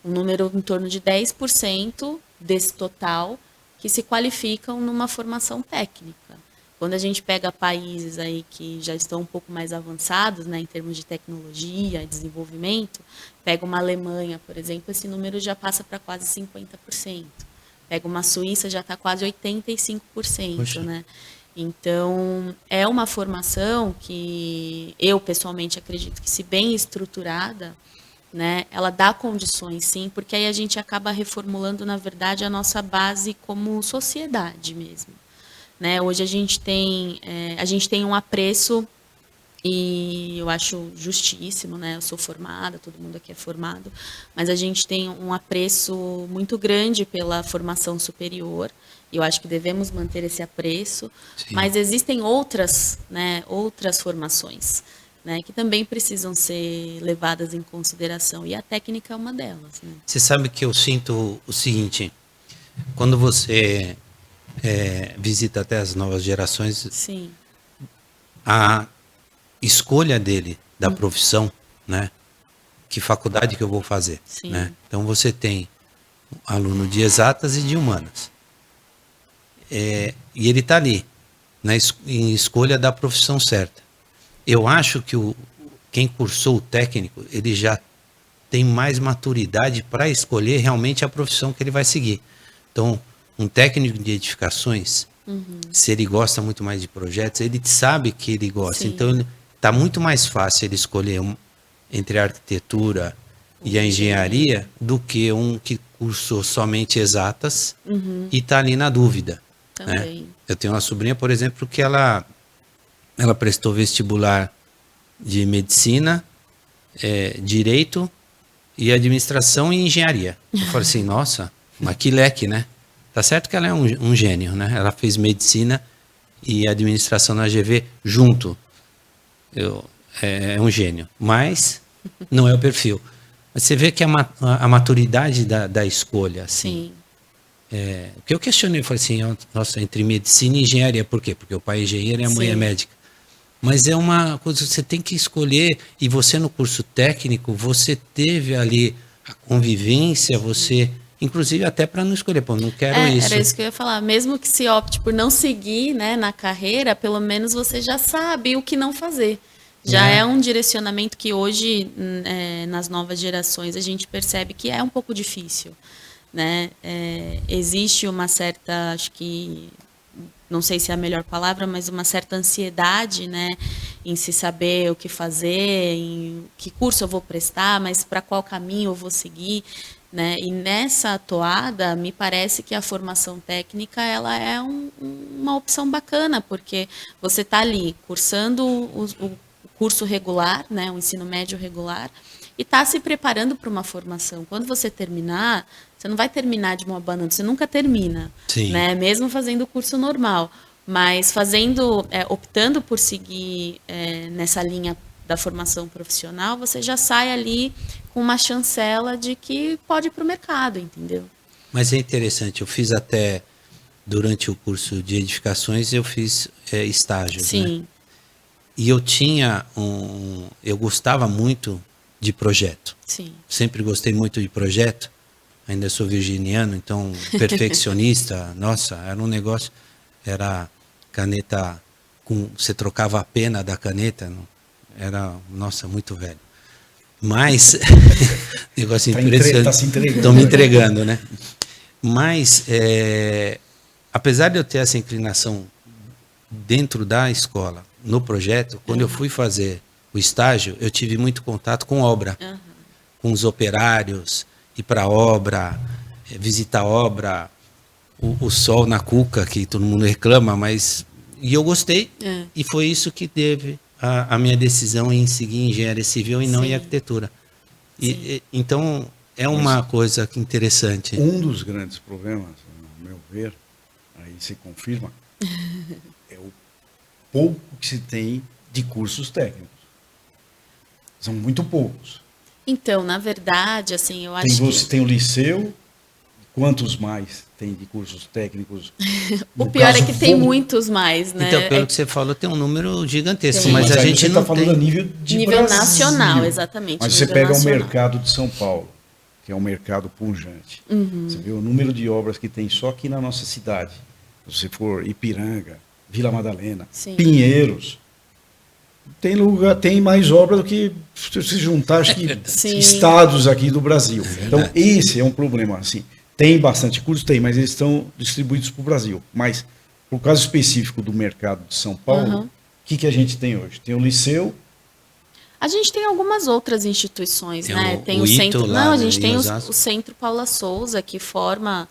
um número em torno de 10% desse total que se qualificam numa formação técnica. Quando a gente pega países aí que já estão um pouco mais avançados, né, em termos de tecnologia e desenvolvimento, pega uma Alemanha, por exemplo, esse número já passa para quase 50%. Pega uma Suíça, já está quase 85%, Poxa. né? Então, é uma formação que eu, pessoalmente, acredito que, se bem estruturada, né, ela dá condições, sim, porque aí a gente acaba reformulando, na verdade, a nossa base como sociedade mesmo. Né? Hoje a gente tem um apreço, e eu acho justíssimo, né? Eu sou formada, todo mundo aqui é formado, mas a gente tem um apreço muito grande pela formação superior, e eu acho que devemos manter esse apreço, Sim. mas existem outras, né, outras formações, né, que também precisam ser levadas em consideração, e a técnica é uma delas. Né? Você sabe que eu sinto o seguinte, quando você visita até as novas gerações, Sim, a escolha dele, da profissão, né? Que faculdade que eu vou fazer, Sim. né? Então você tem aluno de exatas e de humanas. E ele está ali, em escolha da profissão certa. Eu acho que quem cursou o técnico, ele já tem mais maturidade para escolher realmente a profissão que ele vai seguir. Então, um técnico de edificações, se ele gosta muito mais de projetos, ele sabe que ele gosta. Sim. Então, está muito mais fácil ele escolher entre a arquitetura e a engenharia do que um que cursou somente exatas e está ali na dúvida. também. Né? Eu tenho uma sobrinha, por exemplo, que ela prestou vestibular de medicina, direito e administração e engenharia. Eu falei assim, nossa, mas que leque, né? Tá certo que ela é um gênio, né? Ela fez medicina e administração na GV junto. É um gênio, mas não é o perfil. Mas você vê que a maturidade da escolha, assim. Sim. O que eu questionei, eu falei assim, nossa, entre medicina e engenharia, por quê? Porque o pai é engenheiro e a mãe é Sim. médica. Mas é uma coisa que você tem que escolher, e você no curso técnico, você teve ali a convivência, você, inclusive até para não escolher, pô, não quero isso. Era isso que eu ia falar. Mesmo que se opte por não seguir, né, na carreira, pelo menos você já sabe o que não fazer. Já é um direcionamento que hoje, nas novas gerações, a gente percebe que é um pouco difícil. Né? Existe uma certa, acho que, não sei se é a melhor palavra, mas uma certa ansiedade, né, em se saber o que fazer, em que curso eu vou prestar, mas para qual caminho eu vou seguir. Né? E nessa toada, me parece que a formação técnica ela é uma opção bacana, porque você está ali cursando o curso regular, né, o ensino médio regular, e está se preparando para uma formação. Quando você terminar, você não vai terminar de uma banana, você nunca termina, Sim. né, mesmo fazendo o curso normal, mas optando por seguir nessa linha da formação profissional, você já sai ali com uma chancela de que pode ir para o mercado, entendeu? Mas é interessante, eu fiz até, durante o curso de edificações, eu fiz estágios, Sim. né? E eu gostava muito de projeto. Sim. Sempre gostei muito de projeto. Ainda sou virginiano, então perfeccionista, nossa, era um negócio, era caneta você trocava a pena da caneta, era, nossa, muito velho. Mas, negócio impressionante. Tá se entregando. Estão me entregando, né? Mas, apesar de eu ter essa inclinação dentro da escola, no projeto, quando eu fui fazer o estágio, eu tive muito contato com obra, com os operários, ir para a obra, visitar a obra, o sol na cuca, que todo mundo reclama, e eu gostei, e foi isso que teve a minha decisão em seguir engenharia civil e não em arquitetura. Então, é uma coisa interessante. Um dos grandes problemas, no meu ver, aí se confirma, é pouco que se tem de cursos técnicos. São muito poucos. Então, na verdade, assim, eu acho Você tem o liceu, quantos mais tem de cursos técnicos? o pior é que tem muitos mais, né? Então, pelo que você falou, tem um número gigantesco, Tem. mas a aí gente você não está falando tem... a nível de Nível Brasil. nacional, exatamente, Mas você nível pega nacional. o mercado de São Paulo, que é um mercado pujante. Você vê o número de obras que tem só aqui na nossa cidade. Se você for Ipiranga, Vila Madalena, Sim. Pinheiros, tem mais obra do que se juntar, acho que Sim. estados aqui do Brasil. Então, esse é um problema. Assim, tem bastante curso, tem, mas eles estão distribuídos para o Brasil. Mas, por caso específico do mercado de São Paulo, o que a gente tem hoje? Tem o liceu. A gente tem algumas outras instituições, Tem né? o ITO centro. lá, Não, a né, gente em tem Osasco. o Centro Paula Souza, que forma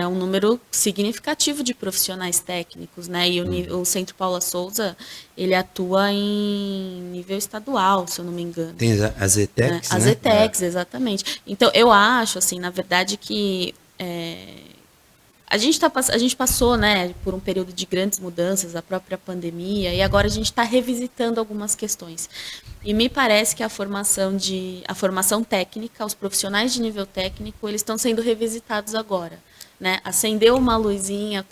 um número significativo de profissionais técnicos, né? E o Centro Paula Souza, ele atua em nível estadual, se eu não me engano. Tem as ETECs, As né? ETECs, exatamente. Então, eu acho, assim, na verdade, que a gente passou, né, por um período de grandes mudanças, a própria pandemia, e agora a gente está revisitando algumas questões. E me parece que a formação técnica, os profissionais de nível técnico, eles estão sendo revisitados agora, né? Acendeu uma luzinha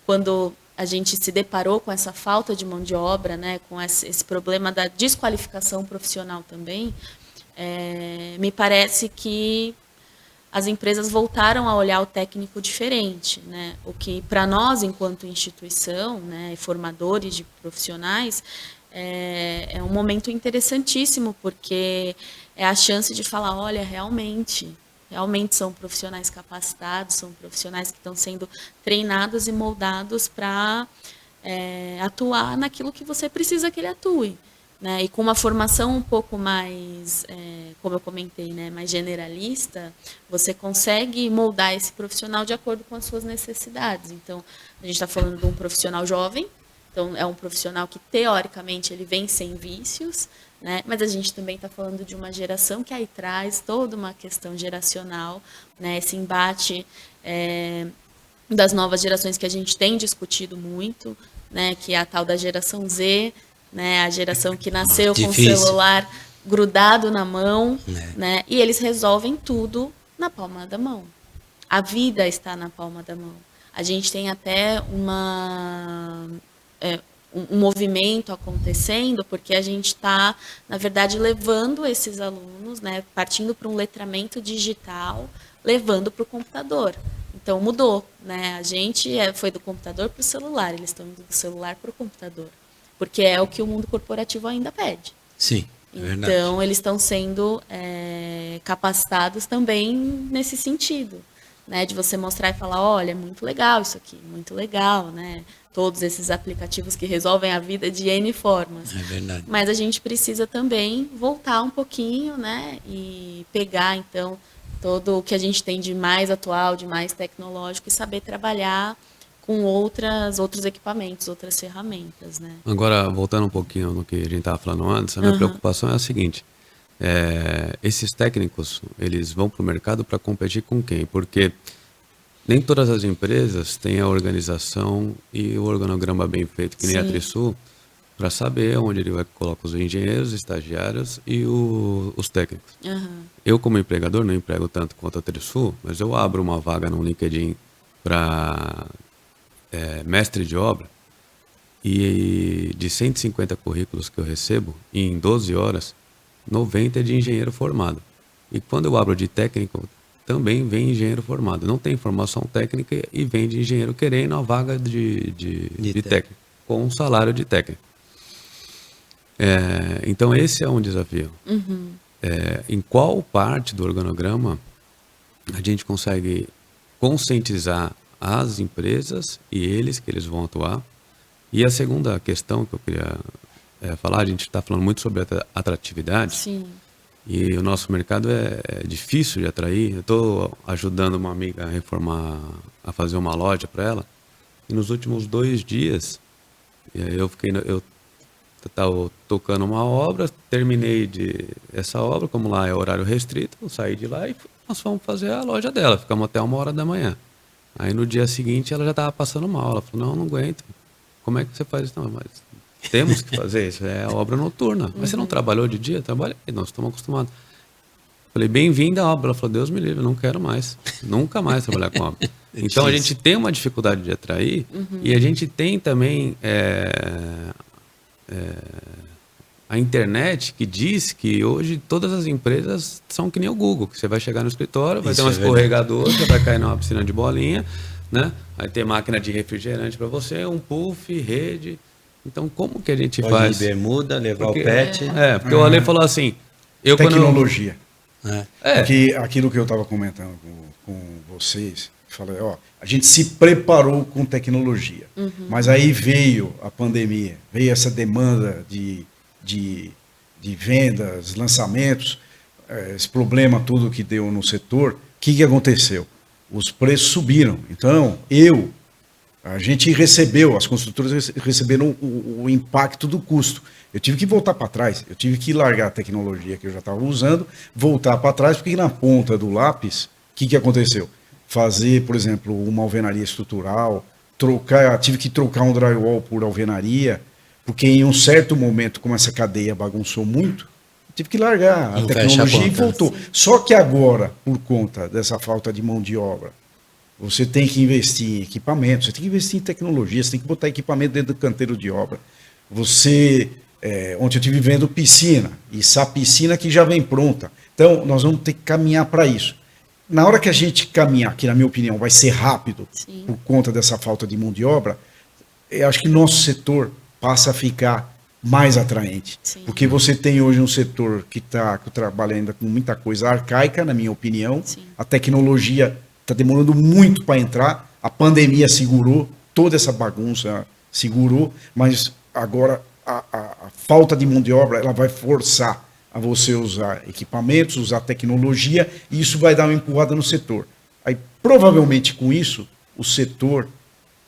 quando a gente se deparou com essa falta de mão de obra, né, com esse problema da desqualificação profissional também. Me parece que as empresas voltaram a olhar o técnico diferente, né? O que, para nós, enquanto instituição, né, formadores de profissionais, é um momento interessantíssimo, porque é a chance de falar, olha, realmente são profissionais capacitados, são profissionais que estão sendo treinados e moldados para atuar naquilo que você precisa que ele atue. Né? E com uma formação um pouco mais, como eu comentei, né, mais generalista, você consegue moldar esse profissional de acordo com as suas necessidades. Então, a gente está falando de um profissional jovem, então é um profissional que, teoricamente, ele vem sem vícios, né? Mas a gente também está falando de uma geração que aí traz toda uma questão geracional, né? Esse embate das novas gerações que a gente tem discutido muito, né? Que é a tal da geração Z, né, a geração que nasceu com o celular grudado na mão, né, e eles resolvem tudo na palma da mão. A vida está na palma da mão. A gente tem até um movimento acontecendo, porque a gente está, na verdade, levando esses alunos, né, partindo para um letramento digital, levando para o computador. Então, mudou. Né? A gente foi do computador para o celular, eles estão indo do celular para o computador. Porque é o que o mundo corporativo ainda pede. Sim, é verdade. Então, eles estão sendo capacitados também nesse sentido, né? De você mostrar e falar, olha, é muito legal isso aqui, muito legal, né? Todos esses aplicativos que resolvem a vida de N formas. É verdade. Mas a gente precisa também voltar um pouquinho, né? E pegar, então, todo o que a gente tem de mais atual, de mais tecnológico e saber trabalhar com outros equipamentos, outras ferramentas, né? Agora, voltando um pouquinho no que a gente estava falando antes, a minha preocupação é a seguinte, esses técnicos, eles vão para o mercado para competir com quem? Porque nem todas as empresas têm a organização e o organograma bem feito, que nem a Trisul, para saber onde ele vai colocar os engenheiros, estagiários e os técnicos. Eu, como empregador, não emprego tanto quanto a Trisul, mas eu abro uma vaga no LinkedIn para mestre de obra, e de 150 currículos que eu recebo, em 12 horas, 90 é de engenheiro formado. E quando eu abro de técnico, também vem engenheiro formado. Não tem formação técnica e vem de engenheiro querendo a vaga de técnico, com um salário de técnico. Então esse é um desafio. Em qual parte do organograma a gente consegue conscientizar as empresas e eles que eles vão atuar? E a segunda questão que eu queria falar, a gente está falando muito sobre atratividade. Sim. E o nosso mercado é difícil de atrair. Eu estou ajudando uma amiga a reformar, a fazer uma loja para ela. E nos últimos 2 dias, eu estava tocando uma obra, terminei essa obra, como lá é horário restrito, eu saí de lá e nós fomos fazer a loja dela. Ficamos até 1h da manhã. Aí no dia seguinte ela já estava passando mal. Ela falou, não aguento. como é que você faz isso? Não, mas temos que fazer isso, é obra noturna. Mas você não trabalhou de dia? Trabalhei, nós estamos acostumados. Falei, bem-vinda à obra. Ela falou, Deus me livre, eu não quero mais. Nunca mais trabalhar com obra. Então, a gente tem uma dificuldade de atrair e a gente tem também a internet que diz que hoje todas as empresas são que nem o Google, que você vai chegar no escritório, vai ter um escorregador, você vai cair numa piscina de bolinha, né? Vai ter máquina de refrigerante para você, um puff, rede. Então, como que a gente Pode faz? ir bermuda, levar o pet. Porque o Ale falou assim... Tecnologia. É. Porque aquilo que eu estava comentando com vocês, falei, ó, a gente se preparou com tecnologia, mas aí veio a pandemia, veio essa demanda de vendas, lançamentos, esse problema todo que deu no setor. O que aconteceu? Os preços subiram. Então, a gente recebeu, as construtoras receberam o impacto do custo. Eu tive que voltar para trás, eu tive que largar a tecnologia que eu já estava usando, voltar para trás, porque na ponta do lápis, o que aconteceu? Fazer, por exemplo, uma alvenaria estrutural, tive que trocar um drywall por alvenaria, porque em um certo momento, como essa cadeia bagunçou muito, tive que largar a tecnologia e voltou. Só que agora, por conta dessa falta de mão de obra, você tem que investir em equipamento, você tem que investir em tecnologia, você tem que botar equipamento dentro do canteiro de obra. Ontem eu estive vendo piscina, e essa piscina que já vem pronta. Então, nós vamos ter que caminhar para isso. Na hora que a gente caminhar, que na minha opinião vai ser rápido, por conta dessa falta de mão de obra, eu acho que nosso setor passa a ficar mais atraente. Sim. Porque você tem hoje um setor que trabalha ainda com muita coisa arcaica, na minha opinião. Sim. A tecnologia está demorando muito para entrar, a pandemia segurou, toda essa bagunça segurou, mas agora a falta de mão de obra ela vai forçar a você usar equipamentos, usar tecnologia, e isso vai dar uma empurrada no setor. Aí, provavelmente, com isso, o setor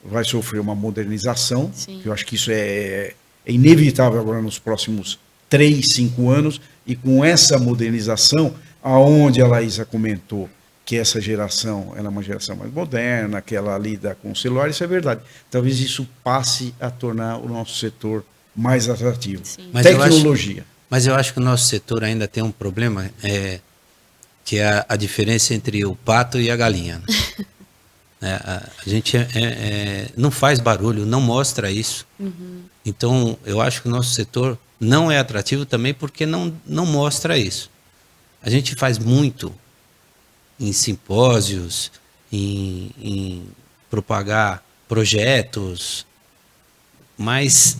vai sofrer uma modernização, que eu acho que isso é inevitável agora nos próximos 3, 5 anos, e com essa modernização, aonde a Laísa comentou que essa geração ela é uma geração mais moderna, que ela lida com o celular, isso é verdade. Talvez isso passe a tornar o nosso setor mais atrativo. Tecnologia. Mas eu acho que o nosso setor ainda tem um problema, que é a diferença entre o pato e a galinha. A gente não faz barulho, não mostra isso. Então, eu acho que o nosso setor não é atrativo também porque não mostra isso. A gente faz muito em simpósios, em propagar projetos, mas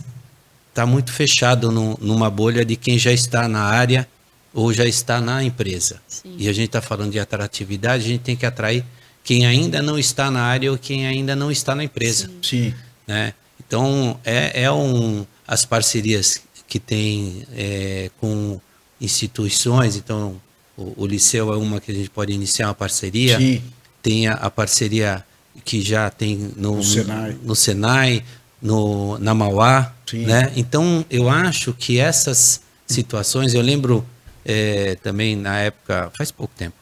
está muito fechado numa bolha de quem já está na área ou já está na empresa. Sim. E a gente está falando de atratividade, a gente tem que atrair quem ainda não está na área ou quem ainda não está na empresa. Sim. Né? Então, as parcerias que tem com instituições, então o Liceu é uma que a gente pode iniciar uma parceria. Sim. Tem a parceria que já tem no Senai, na Mauá, né? Então eu acho que essas situações, eu lembro também na época, faz pouco tempo,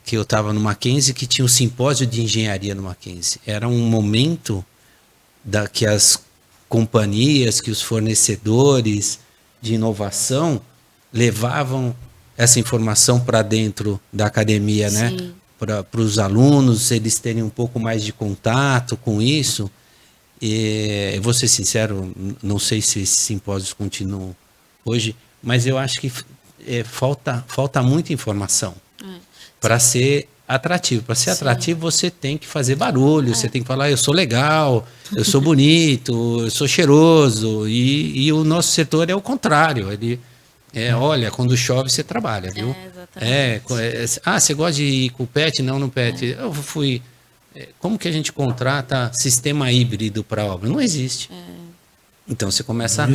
que eu estava no Mackenzie, que tinha um simpósio de engenharia no Mackenzie. Era um momento que as companhias, que os fornecedores de inovação levavam essa informação para dentro da academia, sim, né? Para os alunos, eles terem um pouco mais de contato com isso. E, vou ser sincero, não sei se esses simpósios continuam hoje, mas eu acho que falta muita informação para ser atrativo. Para ser atrativo, você tem que fazer barulho, você tem que falar, eu sou legal, eu sou bonito, eu sou cheiroso. E o nosso setor é o contrário, ele... olha, quando chove você trabalha, viu? Você gosta de ir com o pet? Não, no pet. Eu fui... Como que a gente contrata sistema híbrido para obra? Não existe. Então você começa a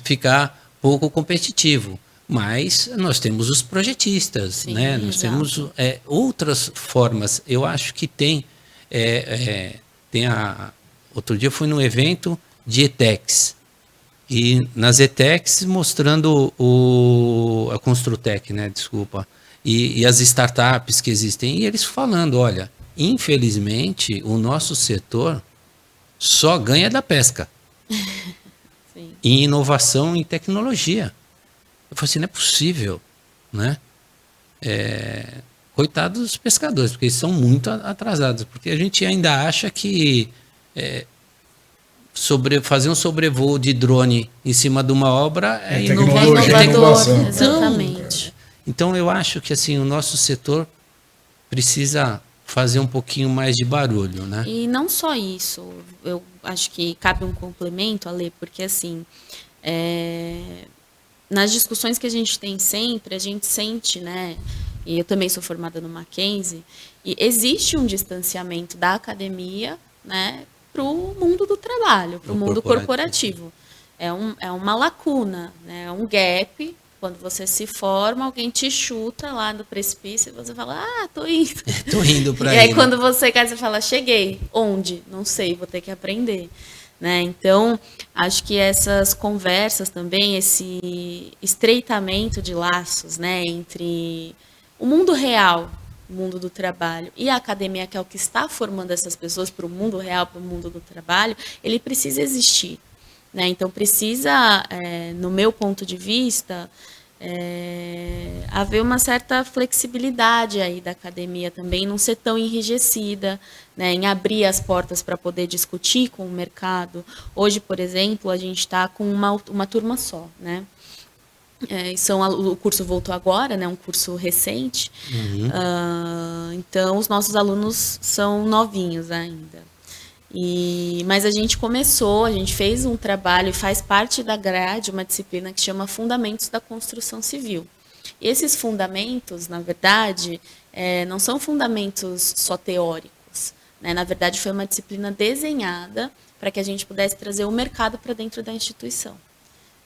ficar pouco competitivo. Mas nós temos os projetistas, sim, né? Nós temos outras formas. Eu acho que tem outro dia eu fui num evento de ETECs. E nas ETECs mostrando a Construtec, né? Desculpa. E as startups que existem. E eles falando, olha, infelizmente o nosso setor só ganha da pesca. Sim. em inovação em tecnologia. Eu falei assim, não é possível, né? Coitados dos pescadores, porque eles são muito atrasados, porque a gente ainda acha que fazer um sobrevoo de drone em cima de uma obra é É tecnologia, inovador, inovação. exatamente. Então eu acho que assim o nosso setor precisa fazer um pouquinho mais de barulho, né? E não só isso, eu acho que cabe um complemento, Ale, porque assim, nas discussões que a gente tem sempre, a gente sente, né? E eu também sou formada no Mackenzie, e existe um distanciamento da academia, né, para o mundo do trabalho, para o mundo corporativo. É uma lacuna, né? É um gap. Quando você se forma, alguém te chuta lá do precipício e você fala, tô indo. Tô indo para E aí. aí, quando você cai, você fala, cheguei. Onde? Não sei, vou ter que aprender. Né? Então, acho que essas conversas também, esse estreitamento de laços, né, entre o mundo real, o mundo do trabalho, e a academia, que é o que está formando essas pessoas para o mundo real, para o mundo do trabalho, ele precisa existir. Né? Então, precisa, no meu ponto de vista, haver uma certa flexibilidade aí da academia também, não ser tão enrijecida, né, em abrir as portas para poder discutir com o mercado. Hoje, por exemplo, a gente está com uma turma só, né? O curso voltou agora, né, um curso recente. Então, os nossos alunos são novinhos ainda. Mas a gente fez um trabalho e faz parte da grade uma disciplina que chama Fundamentos da Construção Civil. E esses fundamentos, na verdade, não são fundamentos só teóricos, né? Na verdade, foi uma disciplina desenhada para que a gente pudesse trazer o mercado para dentro da instituição.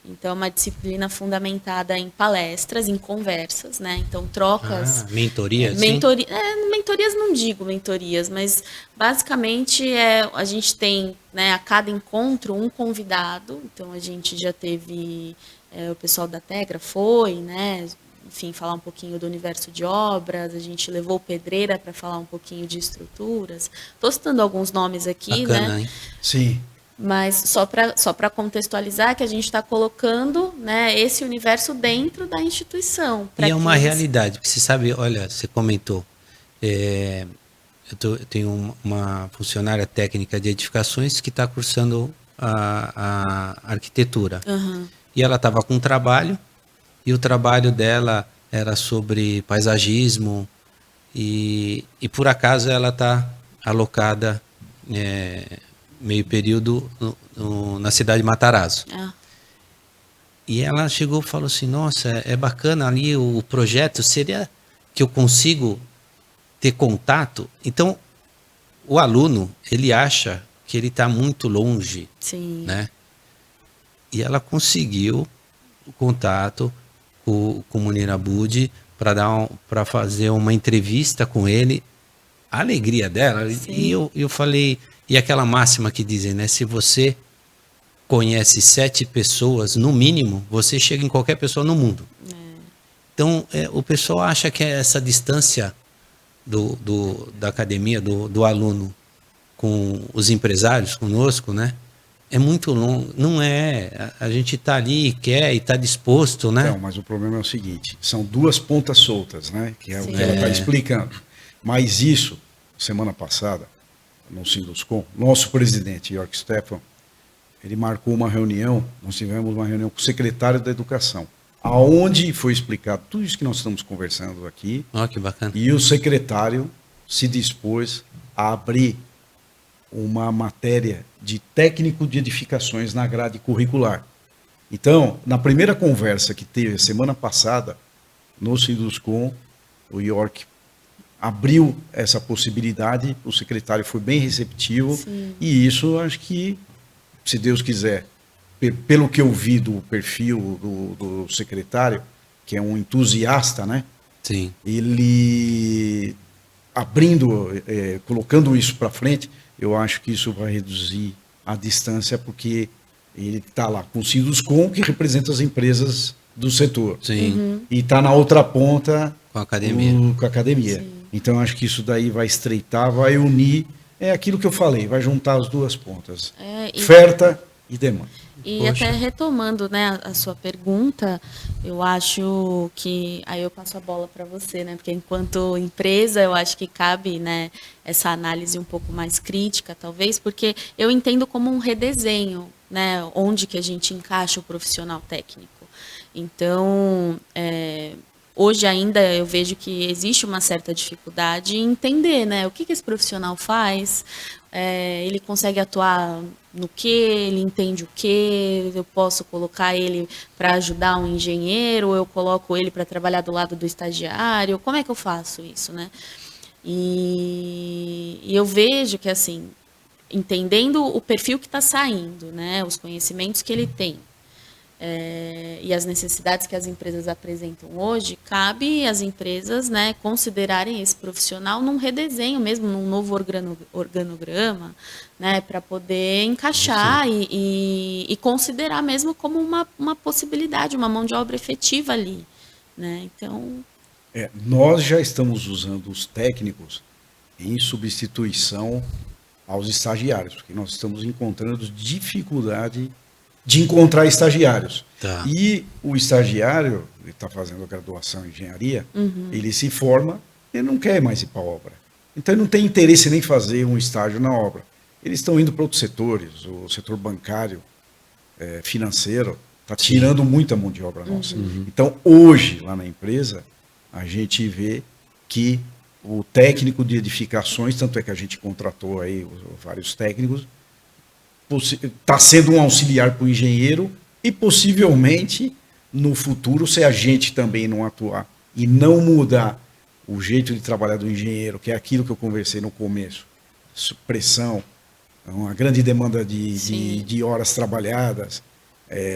Então, é uma disciplina fundamentada em palestras, em conversas, né? Então, trocas... mentorias? Mentorias não digo mentorias, mas basicamente a gente tem, né, a cada encontro um convidado. Então, a gente já teve o pessoal da Tegra, né? Enfim, falar um pouquinho do universo de obras. A gente levou o Pedreira para falar um pouquinho de estruturas. Estou citando alguns nomes aqui, bacana, né? Hein? Sim. Mas só para contextualizar que a gente está colocando, né, esse universo dentro da instituição. E é uma realidade, porque você sabe, olha, você comentou, eu tenho uma funcionária técnica de edificações que está cursando a arquitetura. Uhum. E ela estava com um trabalho, e o trabalho dela era sobre paisagismo, e por acaso ela está alocada... meio período na cidade de Matarazzo. E ela chegou e falou assim, nossa, é bacana ali o projeto, seria que eu consigo ter contato? Então, o aluno, ele acha que ele está muito longe. Sim. Né? E ela conseguiu o contato com o Munir Abud para fazer uma entrevista com ele. A alegria dela, sim. E eu falei... E aquela máxima que dizem, né? Se você conhece 7 pessoas, no mínimo, você chega em qualquer pessoa no mundo. Então, o pessoal acha que essa distância da academia, do aluno com os empresários, conosco, né? É muito longo. Não é. A gente está ali, quer e está disposto, né? Então, mas o problema é o seguinte, são 2 pontas soltas, né? Que é o que ela está explicando. Mas isso, semana passada, no Sinduscom, nosso presidente, York Stephan, ele marcou uma reunião, nós tivemos uma reunião com o secretário da Educação, aonde foi explicado tudo isso que nós estamos conversando aqui. Que bacana. E o secretário se dispôs a abrir uma matéria de técnico de edificações na grade curricular. Então, na primeira conversa que teve semana passada, no Sinduscom, o York abriu essa possibilidade, o secretário foi bem receptivo. Sim. E isso acho que, se Deus quiser, pelo que eu vi do perfil do secretário, que é um entusiasta, né? Sim. Ele abrindo, colocando isso para frente, eu acho que isso vai reduzir a distância, porque ele está lá com o Sinduscom, que representa as empresas do setor. Sim. Uhum. E está na outra ponta com a academia. Com a academia. Sim. Então, acho que isso daí vai estreitar, vai unir, aquilo que eu falei, vai juntar as 2 pontas. Oferta e demanda. E Poxa. até retomando, né, a sua pergunta, eu acho que aí eu passo a bola para você, né, porque enquanto empresa eu acho que cabe, né, essa análise um pouco mais crítica, talvez, porque eu entendo como um redesenho, né, onde que a gente encaixa o profissional técnico. Então, hoje ainda eu vejo que existe uma certa dificuldade em entender, né, o que esse profissional faz, ele consegue atuar no que, ele entende o que, eu posso colocar ele para ajudar um engenheiro, eu coloco ele para trabalhar do lado do estagiário, como é que eu faço isso, né? E eu vejo que, assim, entendendo o perfil que está saindo, né, os conhecimentos que ele tem, e as necessidades que as empresas apresentam hoje, cabe às empresas, né, considerarem esse profissional num redesenho mesmo, num novo organograma, né, para poder encaixar e considerar mesmo como uma possibilidade, uma mão de obra efetiva ali, né? Então, Nós já estamos usando os técnicos em substituição aos estagiários, porque nós estamos encontrando dificuldade de encontrar estagiários. Tá. E o estagiário, ele está fazendo a graduação em engenharia, ele se forma, ele não quer mais ir para a obra. Então ele não tem interesse nem fazer um estágio na obra. Eles estão indo para outros setores, o setor bancário, financeiro, está tirando muita mão de obra nossa. Então hoje, lá na empresa, a gente vê que o técnico de edificações, tanto é que a gente contratou aí vários técnicos, está sendo um auxiliar para o engenheiro e possivelmente no futuro, se a gente também não atuar e não mudar o jeito de trabalhar do engenheiro, que é aquilo que eu conversei no começo, pressão, uma grande demanda de horas trabalhadas,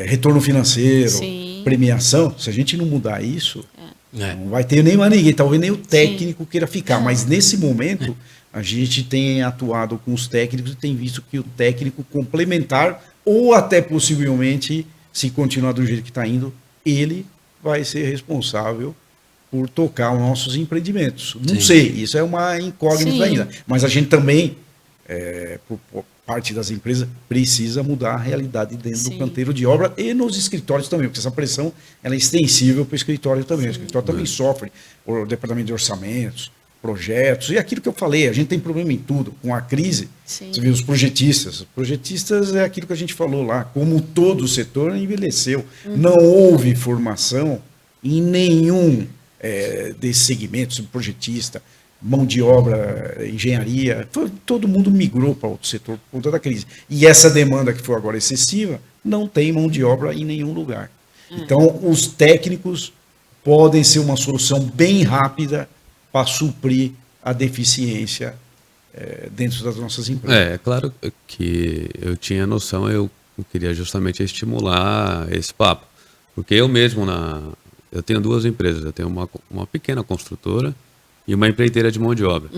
retorno financeiro, Sim. premiação, se a gente não mudar isso, não vai ter nem mais ninguém, talvez nem o técnico queira ficar, mas nesse momento a gente tem atuado com os técnicos e tem visto que o técnico complementar, ou até possivelmente, se continuar do jeito que está indo, ele vai ser responsável por tocar os nossos empreendimentos. Não sei, isso é uma incógnita ainda. Mas a gente também, por parte das empresas, precisa mudar a realidade dentro do canteiro de obra e nos escritórios também, porque essa pressão ela é extensível para o escritório também. O escritório também sofre, o departamento de orçamentos, projetos, e aquilo que eu falei, a gente tem problema em tudo, com a crise, você vê os projetistas é aquilo que a gente falou lá, como todo o setor envelheceu, não houve formação em nenhum desses segmentos, projetista, mão de obra, engenharia, todo mundo migrou para outro setor por conta da crise, e essa demanda que foi agora excessiva, não tem mão de obra em nenhum lugar. Então, os técnicos podem ser uma solução bem rápida para suprir a deficiência dentro das nossas empresas. É claro que eu tinha noção, eu queria justamente estimular esse papo. Porque eu mesmo, eu tenho duas empresas, eu tenho uma pequena construtora e uma empreiteira de mão de obra.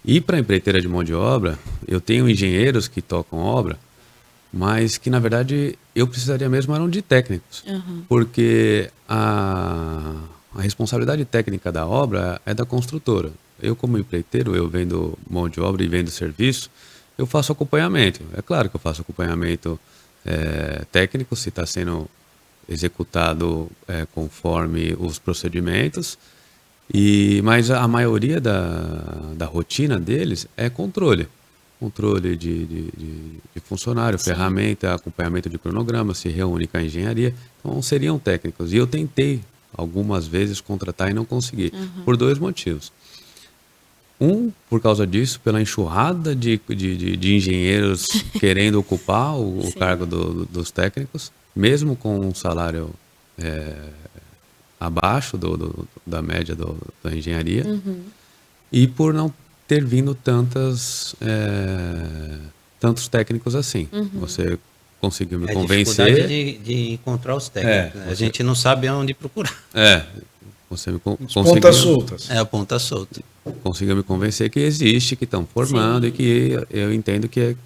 E para a empreiteira de mão de obra, eu tenho engenheiros que tocam obra, mas que na verdade eu precisaria mesmo eram de técnicos. Porque a responsabilidade técnica da obra é da construtora. Eu, como empreiteiro, eu vendo mão de obra e vendo serviço, eu faço acompanhamento. É claro que eu faço acompanhamento técnico, se está sendo executado conforme os procedimentos, mas a maioria da rotina deles é controle. Controle de funcionário, ferramenta, acompanhamento de cronograma, se reúne com a engenharia. Então, seriam técnicos. E eu tentei algumas vezes contratar e não consegui, por dois motivos. Por causa disso, pela enxurrada de engenheiros querendo ocupar o cargo dos técnicos, mesmo com um salário abaixo da média da engenharia, e por não ter vindo tantos técnicos assim. Você conseguiu me convencer. Dificuldade de encontrar os técnicos. A gente não sabe onde procurar. Você me conseguiu. Pontas soltas. A ponta solta. Conseguiu me convencer que existe, que estão formando e que eu entendo que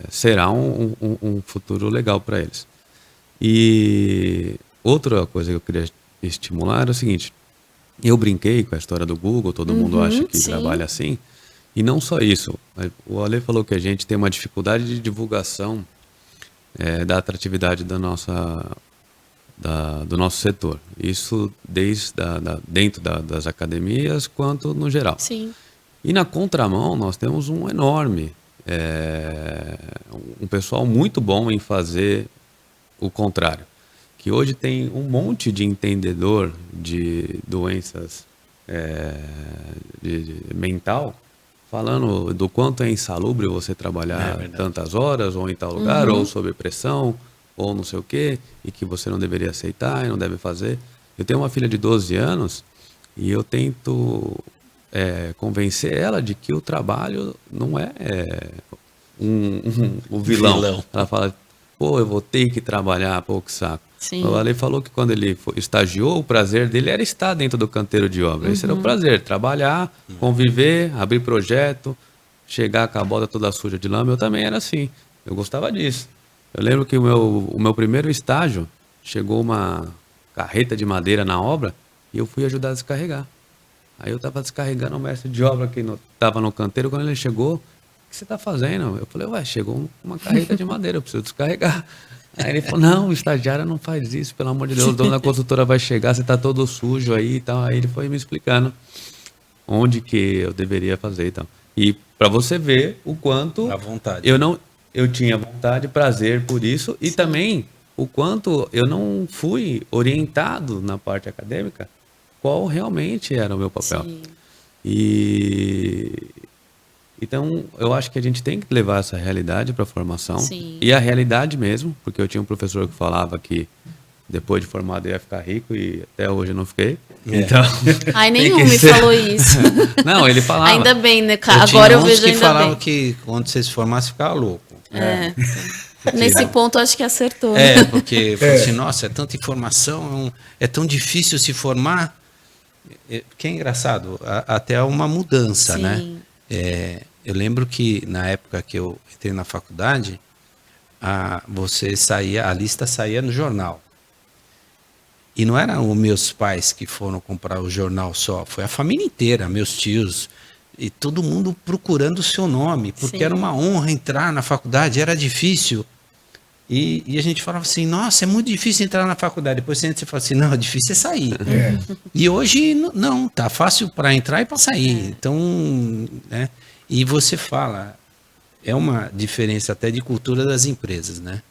será um futuro legal para eles. E outra coisa que eu queria estimular é o seguinte: eu brinquei com a história do Google, todo mundo acha que trabalha assim. E não só isso, o Ale falou que a gente tem uma dificuldade de divulgação da atratividade do nosso setor. Isso desde dentro das academias quanto no geral. Sim. E na contramão nós temos um pessoal muito bom em fazer o contrário. Que hoje tem um monte de entendedor de doenças mental, falando do quanto é insalubre você trabalhar tantas horas, ou em tal lugar, ou sob pressão, ou não sei o quê, e que você não deveria aceitar e não deve fazer. Eu tenho uma filha de 12 anos e eu tento convencer ela de que o trabalho não é o vilão. Ela fala, pô, eu vou ter que trabalhar, pô, que saco. Sim. O Ale falou que quando ele estagiou, o prazer dele era estar dentro do canteiro de obra. Esse era o prazer, trabalhar, conviver, abrir projeto, chegar com a bota toda suja de lama. Eu também era assim, eu gostava disso. Eu lembro que o meu primeiro estágio, chegou uma carreta de madeira na obra e eu fui ajudar a descarregar. Aí eu estava descarregando o mestre de obra que estava no canteiro. Quando ele chegou, o que você está fazendo? Eu falei, ué, chegou uma carreta de madeira, eu preciso descarregar. Aí ele falou, não, o estagiário não faz isso, pelo amor de Deus, o dono da construtora vai chegar, você está todo sujo aí e tal. Aí ele foi me explicando onde que eu deveria fazer e tal. E para você ver o quanto À vontade. eu tinha vontade, prazer por isso, e também o quanto eu não fui orientado na parte acadêmica qual realmente era o meu papel. Sim. Então, eu acho que a gente tem que levar essa realidade para a formação. Sim. E a realidade mesmo, porque eu tinha um professor que falava que depois de formado eu ia ficar rico e até hoje eu não fiquei. Então, Ai, tem nenhum que me ser- falou isso. Não, ele falava. Ainda bem, né? Eu Agora eu tinha uns vejo que ainda falavam bem. que quando você se formasse, ficava louco. Nesse ponto, acho que acertou. Né? Porque falou assim, nossa, é tanta informação, é tão difícil se formar. Que é engraçado, até uma mudança, Sim. né? Eu lembro que na época que eu entrei na faculdade, a lista saía no jornal. E não eram os meus pais que foram comprar o jornal só, foi a família inteira, meus tios, e todo mundo procurando o seu nome, porque Sim. era uma honra entrar na faculdade, era difícil. E a gente falava assim, nossa, é muito difícil entrar na faculdade. Depois você entra e fala assim, não, é difícil difícil é sair. E hoje, não, tá fácil para entrar e para sair. Então, né? E você fala, é uma diferença até de cultura das empresas, né?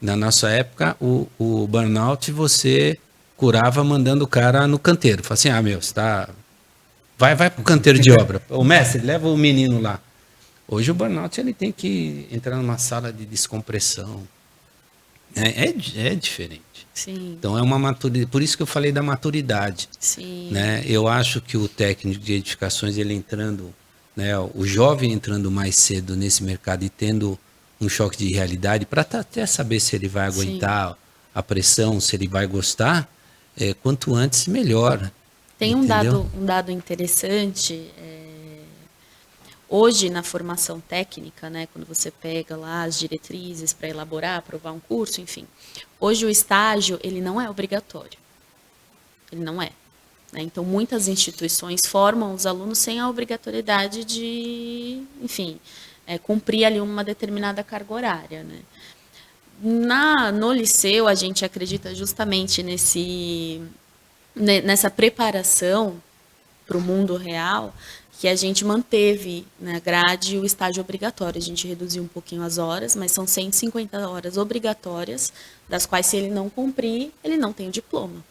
Na nossa época, o burnout você curava mandando o cara no canteiro. Fala assim, você tá... Vai pro canteiro de obra. Ô mestre, leva o menino lá. Hoje o burnout ele tem que entrar numa sala de descompressão. É diferente. Sim. Então é uma maturidade, por isso que eu falei da maturidade, Sim. né? Eu acho que o técnico de edificações ele entrando, né, o jovem entrando mais cedo nesse mercado e tendo um choque de realidade para até saber se ele vai aguentar a pressão, se ele vai gostar, quanto antes melhor. Tem entendeu? um dado interessante. Hoje, na formação técnica, né, quando você pega lá as diretrizes para elaborar, aprovar um curso, enfim. Hoje o estágio, ele não é obrigatório. Ele não é. Né? Então, muitas instituições formam os alunos sem a obrigatoriedade de, enfim, cumprir ali uma determinada carga horária. Né? No liceu, a gente acredita justamente nessa preparação para o mundo real, que a gente manteve na grade o estágio obrigatório. A gente reduziu um pouquinho as horas, mas são 150 horas obrigatórias, das quais, se ele não cumprir, ele não tem o diploma.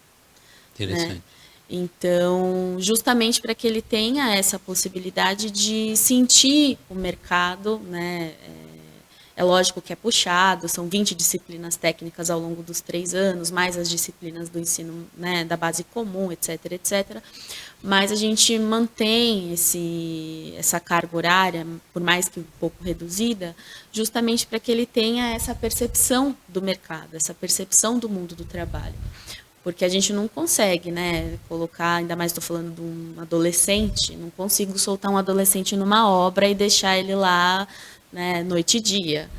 Interessante. Né? Então, justamente para que ele tenha essa possibilidade de sentir o mercado, né? É lógico que é puxado, são 20 disciplinas técnicas ao longo dos 3 anos, mais as disciplinas do ensino, né, da base comum, etc, etc. Mas a gente mantém essa carga horária, por mais que um pouco reduzida, justamente para que ele tenha essa percepção do mercado, essa percepção do mundo do trabalho. Porque a gente não consegue, né, colocar, ainda mais estou falando de um adolescente, não consigo soltar um adolescente numa obra e deixar ele lá, né, noite e dia.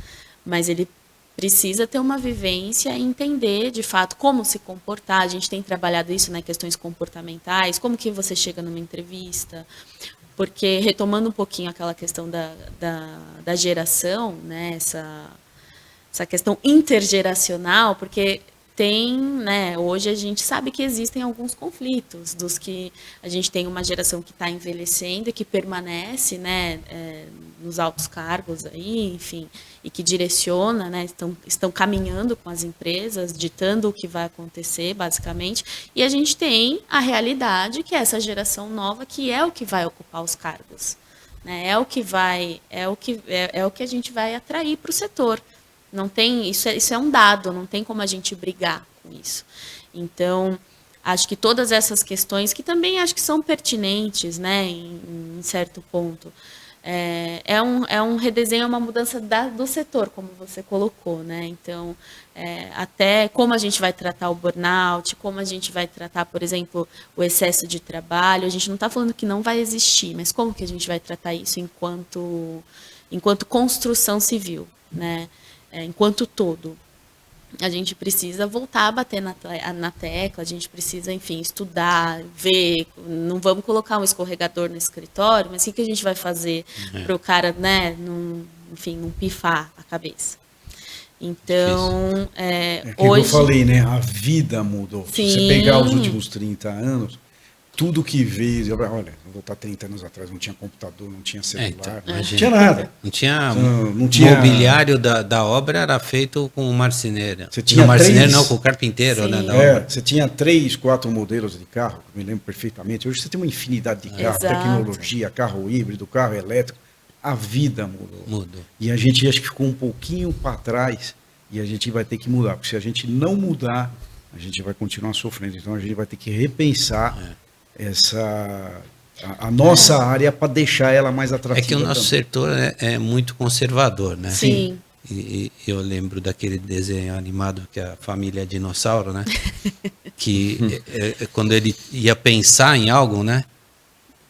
Mas ele precisa ter uma vivência e entender, de fato, como se comportar. A gente tem trabalhado isso, né, questões comportamentais, como que você chega numa entrevista, porque retomando um pouquinho aquela questão da geração, né, essa questão intergeracional, porque tem, né, hoje a gente sabe que existem alguns conflitos, dos que a gente tem uma geração que está envelhecendo e que permanece, né, nos altos cargos aí, enfim, e que direciona, né, estão caminhando com as empresas, ditando o que vai acontecer, basicamente, e a gente tem a realidade que é essa geração nova, que é o que vai ocupar os cargos, né, é o que a gente vai atrair para o setor. Não tem, isso é um dado, não tem como a gente brigar com isso. Então, acho que todas essas questões, que também acho que são pertinentes, né, em certo ponto, é um redesenho, é uma mudança do setor, como você colocou, né? Então, até como a gente vai tratar o burnout, como a gente vai tratar, por exemplo, o excesso de trabalho, a gente não está falando que não vai existir, mas como que a gente vai tratar isso enquanto construção civil, né? Enquanto todo. A gente precisa voltar a bater na tecla, a gente precisa, enfim, estudar, ver, não vamos colocar um escorregador no escritório, mas o que a gente vai fazer para o cara, né, não pifar a cabeça. Então, hoje... eu falei, né, a vida mudou. Sim. Se você pegar os últimos 30 anos, tudo que veio, olha, vou voltar 30 anos atrás, não tinha computador, não tinha celular, não tinha nada. Não tinha mobiliário da obra, era feito com o marceneiro. Você tinha com o carpinteiro, né, da obra. Você tinha 3, 4 modelos de carro, me lembro perfeitamente. Hoje você tem uma infinidade de carro, tecnologia, carro híbrido, carro elétrico. A vida mudou. E a gente acho que ficou um pouquinho para trás e a gente vai ter que mudar, porque se a gente não mudar, a gente vai continuar sofrendo. Então a gente vai ter que repensar a nossa área para deixar ela mais atrativa. É que o nosso setor é muito conservador, né? Sim. E eu lembro daquele desenho animado que é a família dinossauro, né? Que quando ele ia pensar em algo, né?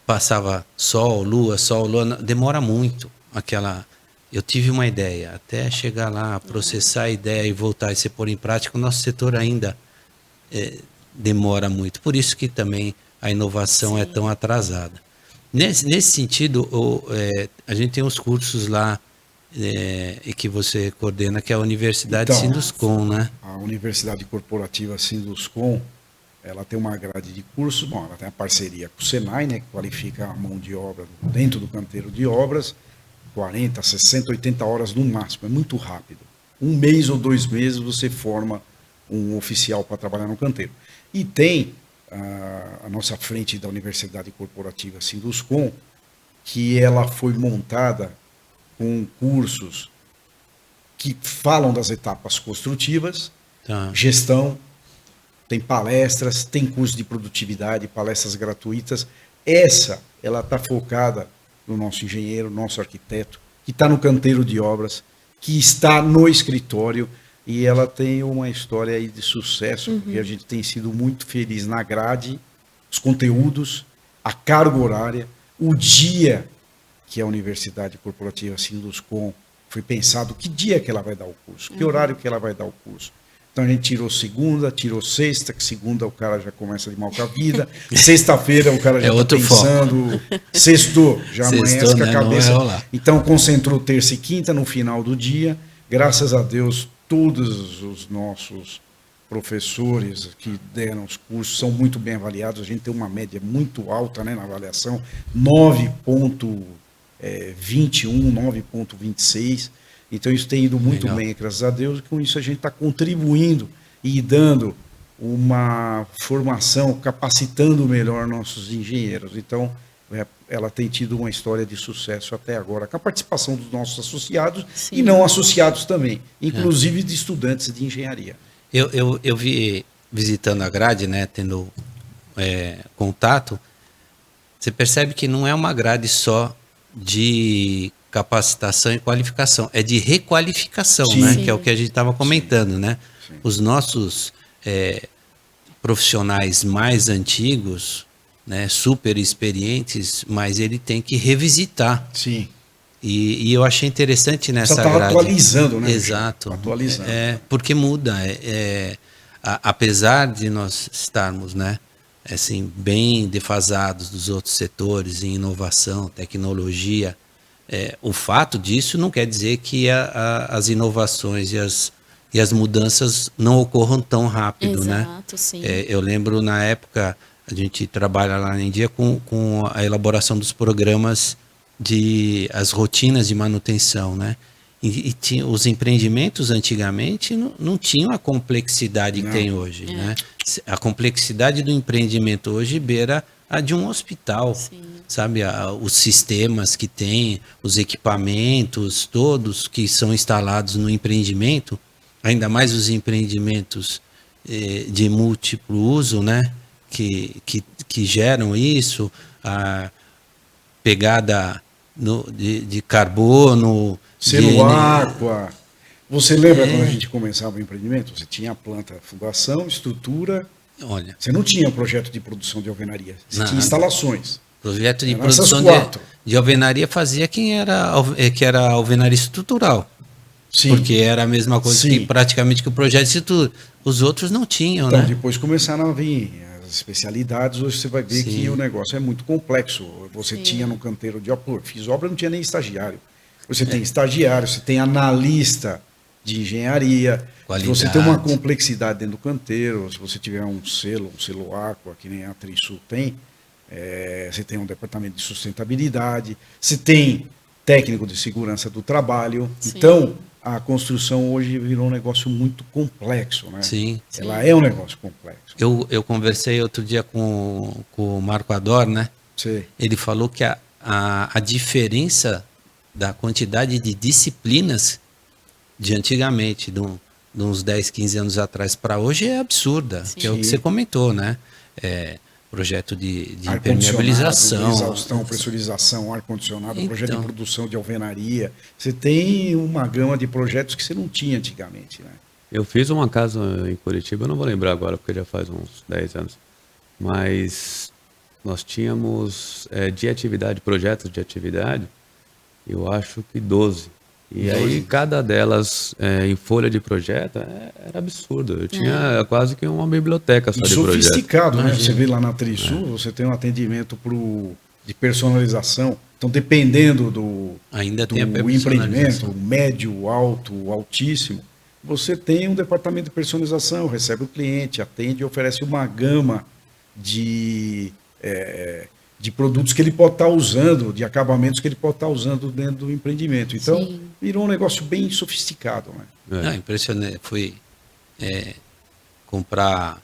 Passava sol, lua, demora muito eu tive uma ideia, até chegar lá, processar a ideia e voltar e se pôr em prática, o nosso setor ainda demora muito. Por isso que também a inovação é tão atrasada. Nesse sentido, a gente tem os cursos lá que você coordena, que é a Universidade Sinduscon, né? A Universidade Corporativa Sinduscon, ela tem uma grade de cursos, ela tem a parceria com o Senai, né, que qualifica a mão de obra dentro do canteiro de obras, 40, 60, 80 horas no máximo, é muito rápido. 1 mês ou 2 meses você forma um oficial para trabalhar no canteiro. E tem a nossa frente da Universidade Corporativa Sinduscon, que ela foi montada com cursos que falam das etapas construtivas, gestão, tem palestras, tem curso de produtividade, palestras gratuitas. Ela está focada no nosso engenheiro, nosso arquiteto, que está no canteiro de obras, que está no escritório. E ela tem uma história aí de sucesso, porque a gente tem sido muito feliz na grade, os conteúdos, a carga horária, o dia que a Universidade Corporativa Sinduscon foi pensado, que dia que ela vai dar o curso, que horário que ela vai dar o curso. Então a gente tirou segunda, tirou sexta, que segunda o cara já começa de mal com a vida, sexta-feira o cara já está pensando, sextou, já amanhece com a cabeça. Então concentrou terça e quinta no final do dia, graças a Deus, todos os nossos professores que deram os cursos são muito bem avaliados. A gente tem uma média muito alta, né, na avaliação, 9,21, 9,26. Então isso tem ido muito bem, graças a Deus. E com isso a gente está contribuindo e dando uma formação, capacitando melhor nossos engenheiros. Então ela tem tido uma história de sucesso até agora, com a participação dos nossos associados e não associados também, inclusive de estudantes de engenharia. Eu vi, visitando a grade, né, tendo contato, você percebe que não é uma grade só de capacitação e qualificação, é de requalificação, né, que é o que a gente estava comentando, né? Sim. Os nossos profissionais mais antigos, né, super experientes, mas ele tem que revisitar. Sim. E eu achei interessante nessa grade. Você estava atualizando, né? Exato. Atualizando. Porque muda. Apesar de nós estarmos, né, assim, bem defasados dos outros setores em inovação, tecnologia. O fato disso não quer dizer que as inovações e as mudanças não ocorram tão rápido, né? Exato, sim. Eu lembro na época, a gente trabalha lá na India com a elaboração dos programas as rotinas de manutenção, né? E os empreendimentos antigamente não tinham a complexidade que tem hoje, né? A complexidade do empreendimento hoje beira a de um hospital, Sim. sabe? Os sistemas que tem, os equipamentos todos que são instalados no empreendimento, ainda mais os empreendimentos de múltiplo uso, né? Que geram isso, a pegada de carbono, Selo Aqua. Você lembra quando a gente começava o empreendimento? Você tinha a planta, fundação, estrutura. Olha, Você não tinha projeto de produção de alvenaria. Você Nada. tinha instalações. projeto de Eram essas produção quatro. de alvenaria fazia que era alvenaria estrutural. Sim. Porque era a mesma coisa Sim. que praticamente que o projeto de estrutura. Os outros não tinham, Então, né? depois começaram a vir as especialidades. Hoje você vai ver Sim. que o negócio é muito complexo. Você Sim. tinha no canteiro de obra, fiz obra, não tinha nem estagiário. Você tem estagiário, você tem analista de engenharia. Qualidade. Você tem uma complexidade dentro do canteiro. Se você tiver um selo Aqua, que nem a Trisul tem, você tem um departamento de sustentabilidade, você tem técnico de segurança do trabalho. Sim. Então, a construção hoje virou um negócio muito complexo, né? Sim. Ela é um negócio complexo. Eu conversei outro dia com o Marco Ador, né? Você, Ele falou que a diferença da quantidade de disciplinas de antigamente, de uns 10, 15 anos atrás para hoje é absurda, Sim. que é o que você comentou, né? Projeto de ar-condicionado, impermeabilização. exaustão, pressurização, ar-condicionado, projeto de Então. produção de alvenaria. Você tem uma gama de projetos que você não tinha antigamente, né? Eu fiz uma casa em Curitiba, eu não vou lembrar agora porque já faz uns 10 anos, mas nós tínhamos projetos de atividade, eu acho que 12. E aí cada delas em folha de projeto era absurdo. Eu tinha quase que uma biblioteca só E de projeto. sofisticado, né? Você vê lá na Trisul, você tem um atendimento de personalização. Então, dependendo do Ainda tem a empreendimento, personalização. médio, alto, altíssimo, você tem um departamento de personalização, recebe o cliente, atende e oferece uma gama de produtos que ele pode estar usando, de acabamentos que ele pode estar usando dentro do empreendimento. Então, Sim. virou um negócio bem sofisticado, né? Não, impressionante. Fui comprar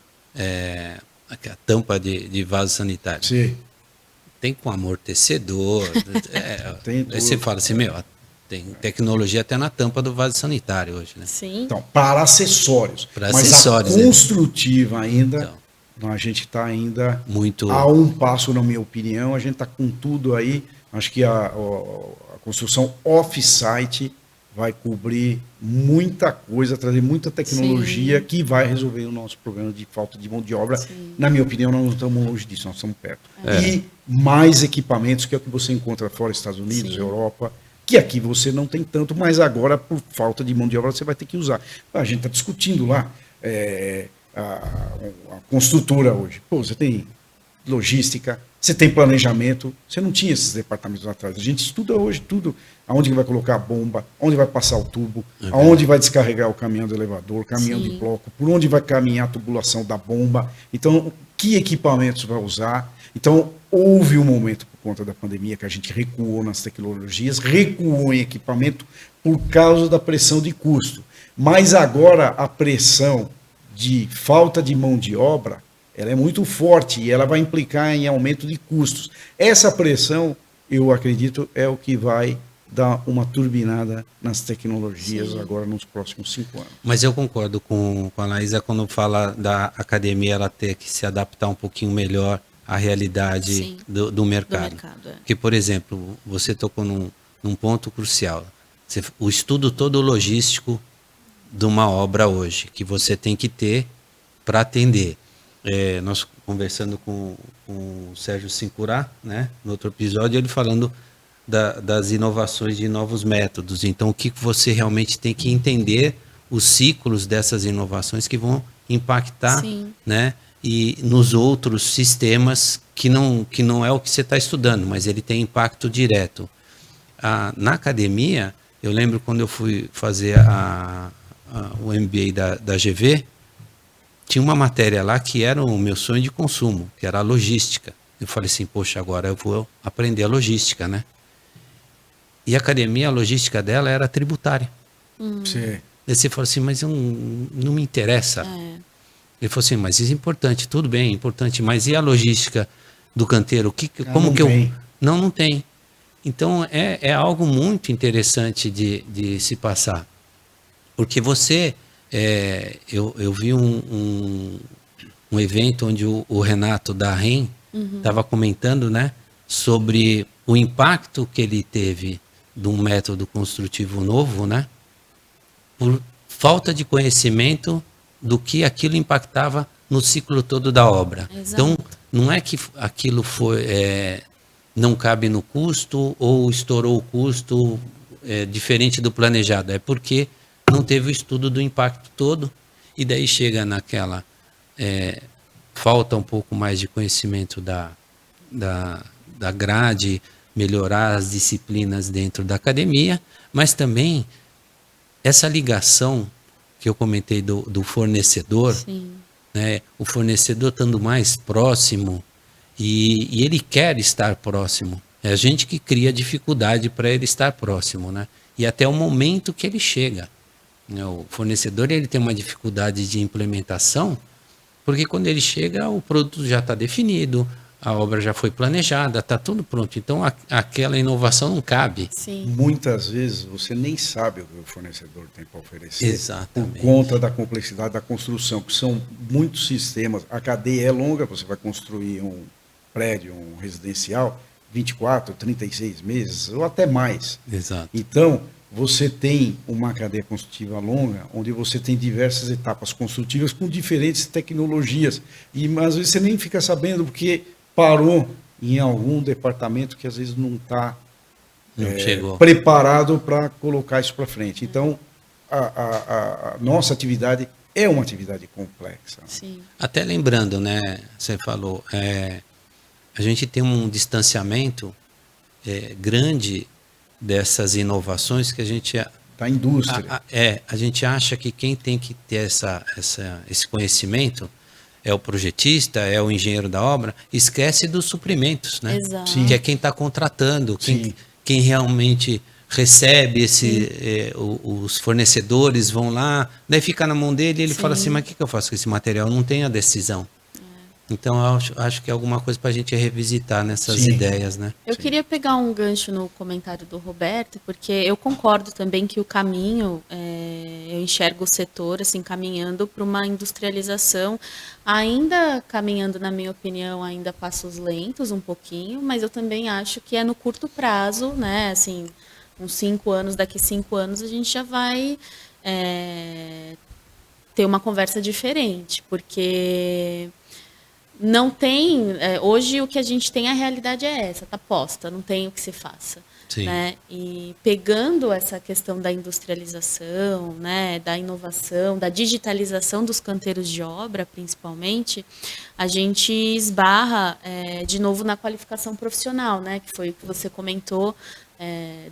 a tampa de vaso sanitário. Sim. Tem com amortecedor. Tem Aí tudo. você fala assim, tem tecnologia até na tampa do vaso sanitário hoje, né? Sim. Então, para acessórios. Para Mas acessórios, a né? construtiva ainda, Então. a gente está ainda Muito. a um passo, na minha opinião. A gente está com tudo aí. Acho que a construção off-site vai cobrir muita coisa, trazer muita tecnologia que vai resolver o nosso problema de falta de mão de obra. Sim. Na minha opinião, nós não estamos longe disso, nós estamos perto. E mais equipamentos, que é o que você encontra fora dos Estados Unidos, Sim. Europa, que aqui você não tem tanto, mas agora, por falta de mão de obra, você vai ter que usar. A gente está discutindo lá a construtora hoje. Pô, você tem logística, você tem planejamento, você não tinha esses departamentos lá atrás. A gente estuda hoje tudo, aonde que vai colocar a bomba, onde vai passar o tubo, aonde vai descarregar o caminhão do elevador, caminhão Sim. de bloco, por onde vai caminhar a tubulação da bomba. Então, que equipamentos vai usar? Então, houve um momento, por conta da pandemia, que a gente recuou nas tecnologias, recuou em equipamento por causa da pressão de custo. Mas agora a pressão de falta de mão de obra, ela é muito forte e ela vai implicar em aumento de custos. Essa pressão, eu acredito, é o que vai dar uma turbinada nas tecnologias agora nos próximos 5 anos. Mas eu concordo com a Laísa quando fala da academia ela ter que se adaptar um pouquinho melhor à realidade Sim. do mercado. Do mercado, Porque, por exemplo, você tocou num ponto crucial. O estudo todo logístico de uma obra hoje, que você tem que ter para atender. Nós conversando com o Sérgio Sincurá, né, no outro episódio, ele falando das inovações de novos métodos. Então, o que você realmente tem que entender os ciclos dessas inovações que vão impactar, Sim. né, e nos outros sistemas que não é o que você está estudando, mas ele tem impacto direto. Na academia, eu lembro quando eu fui fazer o MBA da GV, tinha uma matéria lá que era o meu sonho de consumo, que era a logística. Eu falei assim, poxa, agora eu vou aprender a logística, né? E a academia, a logística dela era tributária. Sim. Daí você falou assim, mas não me interessa. Ele falou assim, mas isso é importante, tudo bem, importante, mas e a logística do canteiro? Como que tem. Não tem. Então é algo muito interessante de se passar. Porque você, eu vi um evento onde o Renato da REM estava comentando, né, sobre o impacto que ele teve de um método construtivo novo, né, por falta de conhecimento do que aquilo impactava no ciclo todo da obra. Exato. Então, não é que aquilo não cabe no custo ou estourou o custo diferente do planejado, é porque não teve o estudo do impacto todo e daí chega naquela falta um pouco mais de conhecimento da grade, melhorar as disciplinas dentro da academia, mas também essa ligação que eu comentei do fornecedor, né, o fornecedor estando mais próximo e ele quer estar próximo. É a gente que cria dificuldade para ele estar próximo, né? E até o momento que ele chega. Né? O fornecedor ele tem uma dificuldade de implementação, porque quando ele chega, o produto já está definido, a obra já foi planejada, está tudo pronto. Então, aquela inovação não cabe. Sim. Muitas vezes você nem sabe o que o fornecedor tem para oferecer. Exatamente. Por conta da complexidade da construção, que são muitos sistemas. A cadeia é longa, você vai construir um prédio, um residencial, 24, 36 meses ou até mais. Exato. Então, você tem uma cadeia construtiva longa, onde você tem diversas etapas construtivas com diferentes tecnologias. E às vezes você nem fica sabendo, porque parou em algum departamento que às vezes não está preparado para colocar isso para frente. Então, a nossa atividade é uma atividade complexa. Sim. Até lembrando, né, você falou, a gente tem um distanciamento grande dessas inovações que a gente... Da indústria. A gente acha que quem tem que ter esse conhecimento é o projetista, é o engenheiro da obra, esquece dos suprimentos, né? Exato. Sim. Que é quem está contratando, quem realmente recebe os fornecedores vão lá, daí fica na mão dele e ele fala assim, mas o que eu faço com esse material? Não tem a decisão. Então, eu acho que é alguma coisa para a gente revisitar nessas ideias, né? Eu queria pegar um gancho no comentário do Roberto, porque eu concordo também que o caminho, eu enxergo o setor assim, caminhando para uma industrialização, ainda caminhando, na minha opinião, ainda passos lentos um pouquinho, mas eu também acho que é no curto prazo, né? Assim, uns 5 anos, daqui 5 anos a gente já vai ter uma conversa diferente, porque... Não tem, hoje o que a gente tem, a realidade é essa, está posta, não tem o que se faça. Né? E pegando essa questão da industrialização, né, da inovação, da digitalização dos canteiros de obra, principalmente, a gente esbarra de novo na qualificação profissional, né, que foi o que você comentou,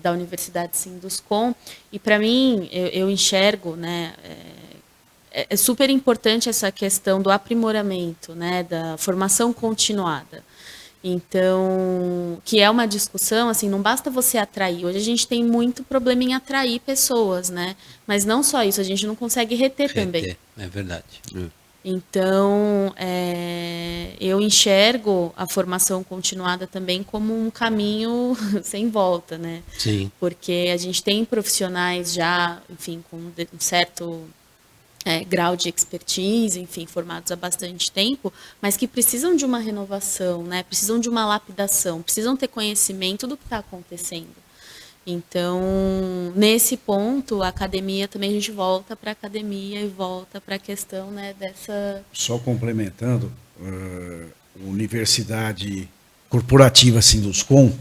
da Universidade Sinduscom. E para mim, eu enxergo, né, é super importante essa questão do aprimoramento, né, da formação continuada. Então, que é uma discussão, assim, não basta você atrair. Hoje a gente tem muito problema em atrair pessoas, né? Mas não só isso, a gente não consegue reter também. É verdade. Então, eu enxergo a formação continuada também como um caminho sem volta, né? Sim. Porque a gente tem profissionais já, enfim, com um certo... grau de expertise, enfim, formados há bastante tempo, mas que precisam de uma renovação, né? Precisam de uma lapidação, precisam ter conhecimento do que está acontecendo. Então, nesse ponto, a academia também, a gente volta para a academia e volta para a questão, né, dessa... Só complementando, a Universidade Corporativa Sinduscom,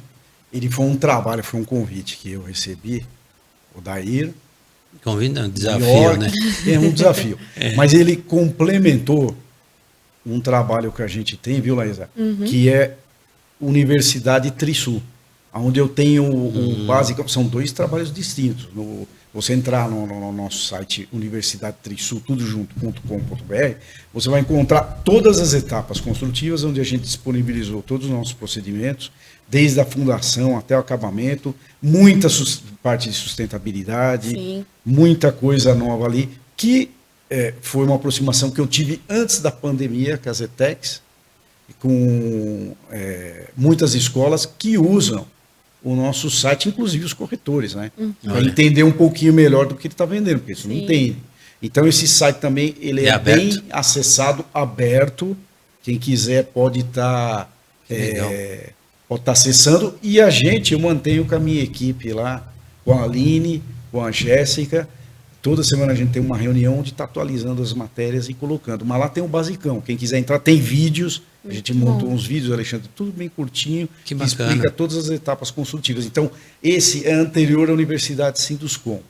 ele foi um trabalho, foi um convite que eu recebi, o Dair, Convida, um desafio, York, né? É um desafio. Mas ele complementou um trabalho que a gente tem, viu, Laísa? Que é Universidade Trisul, onde eu tenho o básico, são 2 trabalhos distintos. Você entrar no nosso site universidadetrisul, tudo junto.com.br, você vai encontrar todas as etapas construtivas, onde a gente disponibilizou todos os nossos procedimentos, desde a fundação até o acabamento, muita parte de sustentabilidade, Sim. muita coisa nova ali, que foi uma aproximação que eu tive antes da pandemia com as ETECs, com muitas escolas que usam o nosso site, inclusive os corretores, né? Para entender um pouquinho melhor do que ele está vendendo, porque isso não entende. Então esse site também ele é bem acessado, aberto. Quem quiser pode estar acessando. E eu mantenho com a minha equipe lá, com a Aline, com a Jéssica. Toda semana a gente tem uma reunião onde está atualizando as matérias e colocando. Mas lá tem o basicão. Quem quiser entrar, tem vídeos. A gente montou uns vídeos, Alexandre, tudo bem curtinho, que explica todas as etapas construtivas. Então, esse é anterior à Universidade Sinduscom.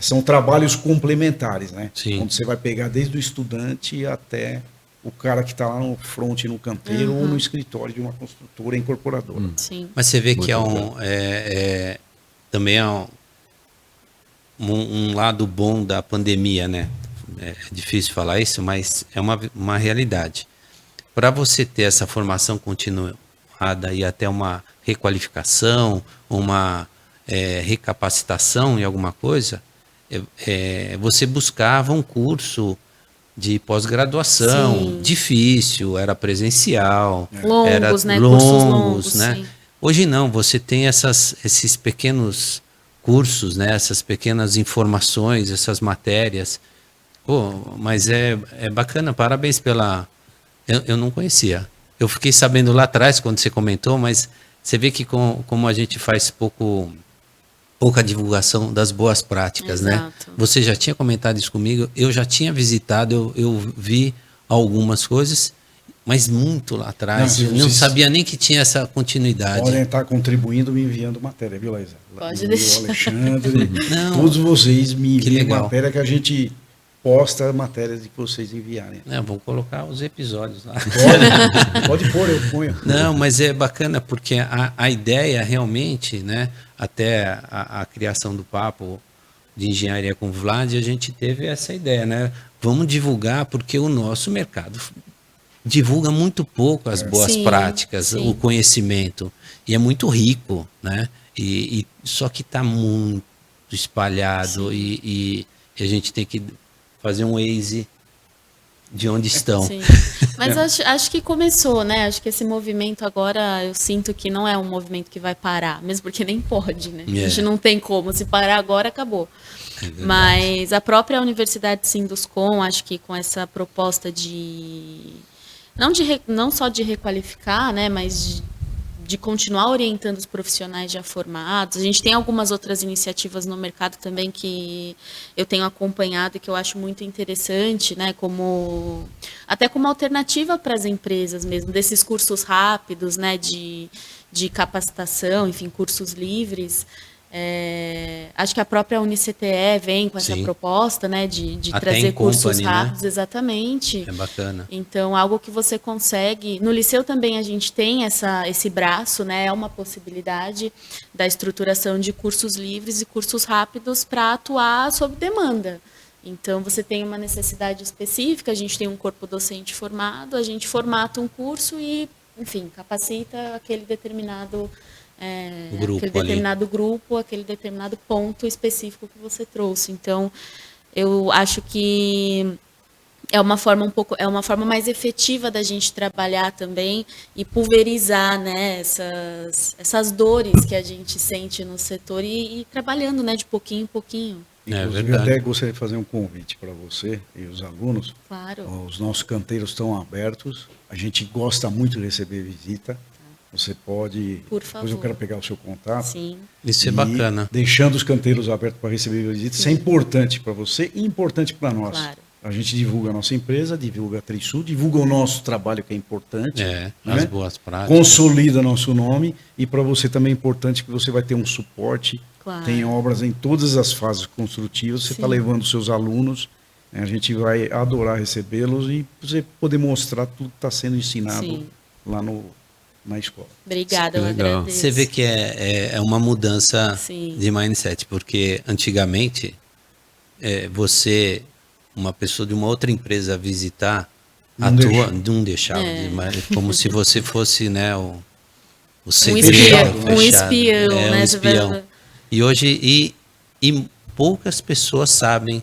São trabalhos complementares, né? Sim. Onde você vai pegar desde o estudante até o cara que está lá no front, no canteiro, ou no escritório de uma construtora incorporadora. Sim. Mas você vê que também é um lado bom da pandemia, né? É difícil falar isso, mas é uma realidade. Para você ter essa formação continuada e até uma requalificação, uma recapacitação em alguma coisa, você buscava um curso de pós-graduação, difícil, era presencial, longos, era cursos longos, né? Sim. Hoje não, você tem esses pequenos cursos, né? Essas pequenas informações, essas matérias. Pô, mas é bacana, parabéns pela... Eu não conhecia. Eu fiquei sabendo lá atrás, quando você comentou, mas você vê que como a gente faz pouca divulgação das boas práticas, Exato. né? Você já tinha comentado isso comigo, eu já tinha visitado, eu vi algumas coisas, mas muito lá atrás. Eu não sabia nem que tinha essa continuidade. Podem estar contribuindo, me enviando matéria, viu, Laísa? Pode deixar. Alexandre, todos vocês me enviam matéria que a gente posta matérias que vocês enviarem. Vou colocar os episódios lá. Pode pôr, eu ponho. Não, mas é bacana porque a ideia realmente, né, até a criação do papo de engenharia com o Vlad, a gente teve essa ideia, né? Vamos divulgar porque o nosso mercado divulga muito pouco as boas práticas, o conhecimento, e é muito rico, né? E só que está muito espalhado e a gente tem que fazer um Waze de onde estão. Sim. Mas acho que começou, né? Acho que esse movimento agora, eu sinto que não é um movimento que vai parar, mesmo porque nem pode, né? A gente não tem como. Se parar agora, acabou. Mas a própria Universidade Sinduscom, acho que com essa proposta não só de requalificar, né? Mas de continuar orientando os profissionais já formados. A gente tem algumas outras iniciativas no mercado também que eu tenho acompanhado e que eu acho muito interessante, né? Até como alternativa para as empresas mesmo, desses cursos rápidos, né? De capacitação, enfim, cursos livres. Acho que a própria UniCTE vem com essa proposta, né, de trazer cursos rápidos, né? Exatamente. É bacana. Então, algo que você consegue... No liceu também a gente tem esse braço, né, é uma possibilidade da estruturação de cursos livres e cursos rápidos para atuar sob demanda. Então, você tem uma necessidade específica, a gente tem um corpo docente formado, a gente formata um curso e, enfim, capacita aquele determinado... aquele determinado grupo, aquele determinado ponto específico que você trouxe. Então, eu acho que é uma forma mais efetiva da gente trabalhar também e pulverizar, né, essas dores que a gente sente no setor e trabalhando, né, de pouquinho em pouquinho. Inclusive, até gostaria de fazer um convite para você e os alunos. Claro. Os nossos canteiros estão abertos. A gente gosta muito de receber visita. Você pode... Por favor. Depois eu quero pegar o seu contato. Sim. Isso é bacana. Deixando os canteiros abertos para receber visitas. Isso é importante para você e importante para nós. Claro. A gente divulga a nossa empresa, divulga a Trisul, divulga o nosso trabalho, que é importante. As boas práticas. Consolida nosso nome. E para você também é importante que você vai ter um suporte. Claro. Tem obras em todas as fases construtivas. Você está levando seus alunos A gente vai adorar recebê-los e você poder mostrar tudo que está sendo ensinado Sim. lá na escola. Obrigada, eu Legal. agradeço. Você vê que é uma mudança Sim. de mindset, porque antigamente você, uma pessoa de uma outra empresa visitar Não a deixa. tua, não deixava, mas como se você fosse, né, o Um segredo espião, fechado. um espião, É, né? um Você vai- espião. E hoje, e poucas pessoas sabem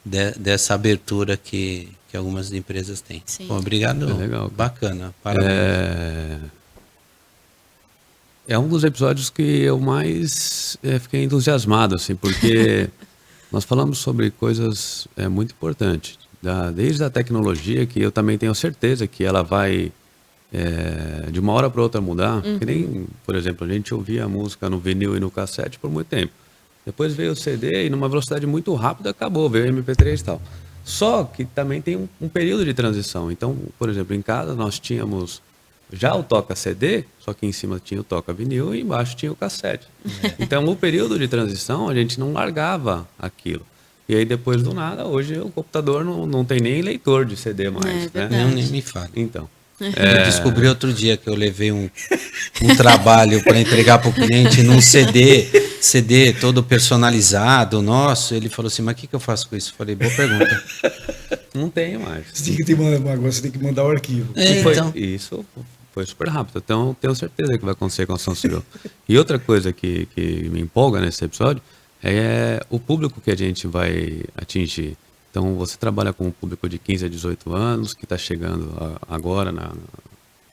dessa abertura que algumas empresas têm. Sim. Bom, obrigado. É legal, cara. Bacana. Parabéns. É um dos episódios que eu mais fiquei entusiasmado, assim, porque nós falamos sobre coisas muito importantes. Desde a tecnologia, que eu também tenho certeza que ela vai de uma hora para outra mudar. Que nem, por exemplo, a gente ouvia a música no vinil e no cassete por muito tempo. Depois veio o CD e numa velocidade muito rápida acabou, veio o MP3 e tal. Só que também tem um período de transição. Então, por exemplo, em casa nós tínhamos já o toca CD, só que em cima tinha o toca vinil e embaixo tinha o cassete. Então, o período de transição a gente não largava aquilo. E aí depois do nada, hoje o computador não tem nem leitor de CD mais, né? verdade. Não, nem me fale. Então, Eu descobri outro dia que eu levei um trabalho para entregar para o cliente num CD todo personalizado, nosso. Ele falou assim, mas o que eu faço com isso? Eu falei, boa pergunta. não tem mais. Agora você tem que mandar o arquivo. É, então. Isso foi super rápido. Então, tenho certeza que vai acontecer com a construção civil. E outra coisa que me empolga nesse episódio é o público que a gente vai atingir. Então, você trabalha com um público de 15 a 18 anos, que está chegando agora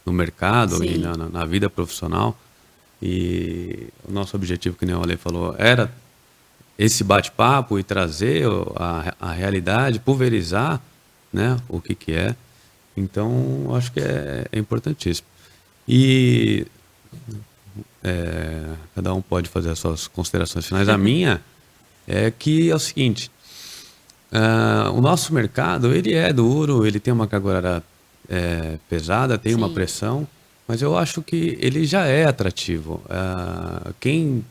no mercado Sim. e na vida profissional. E o nosso objetivo, que nem o Ale falou, era esse bate-papo e trazer a realidade, pulverizar, né, o que é. Então, acho que é importantíssimo. E cada um pode fazer as suas considerações finais. A minha é que é o seguinte, o nosso mercado, ele é duro, ele tem uma carga horária pesada, tem uma Sim. pressão, mas eu acho que ele já é atrativo. Quem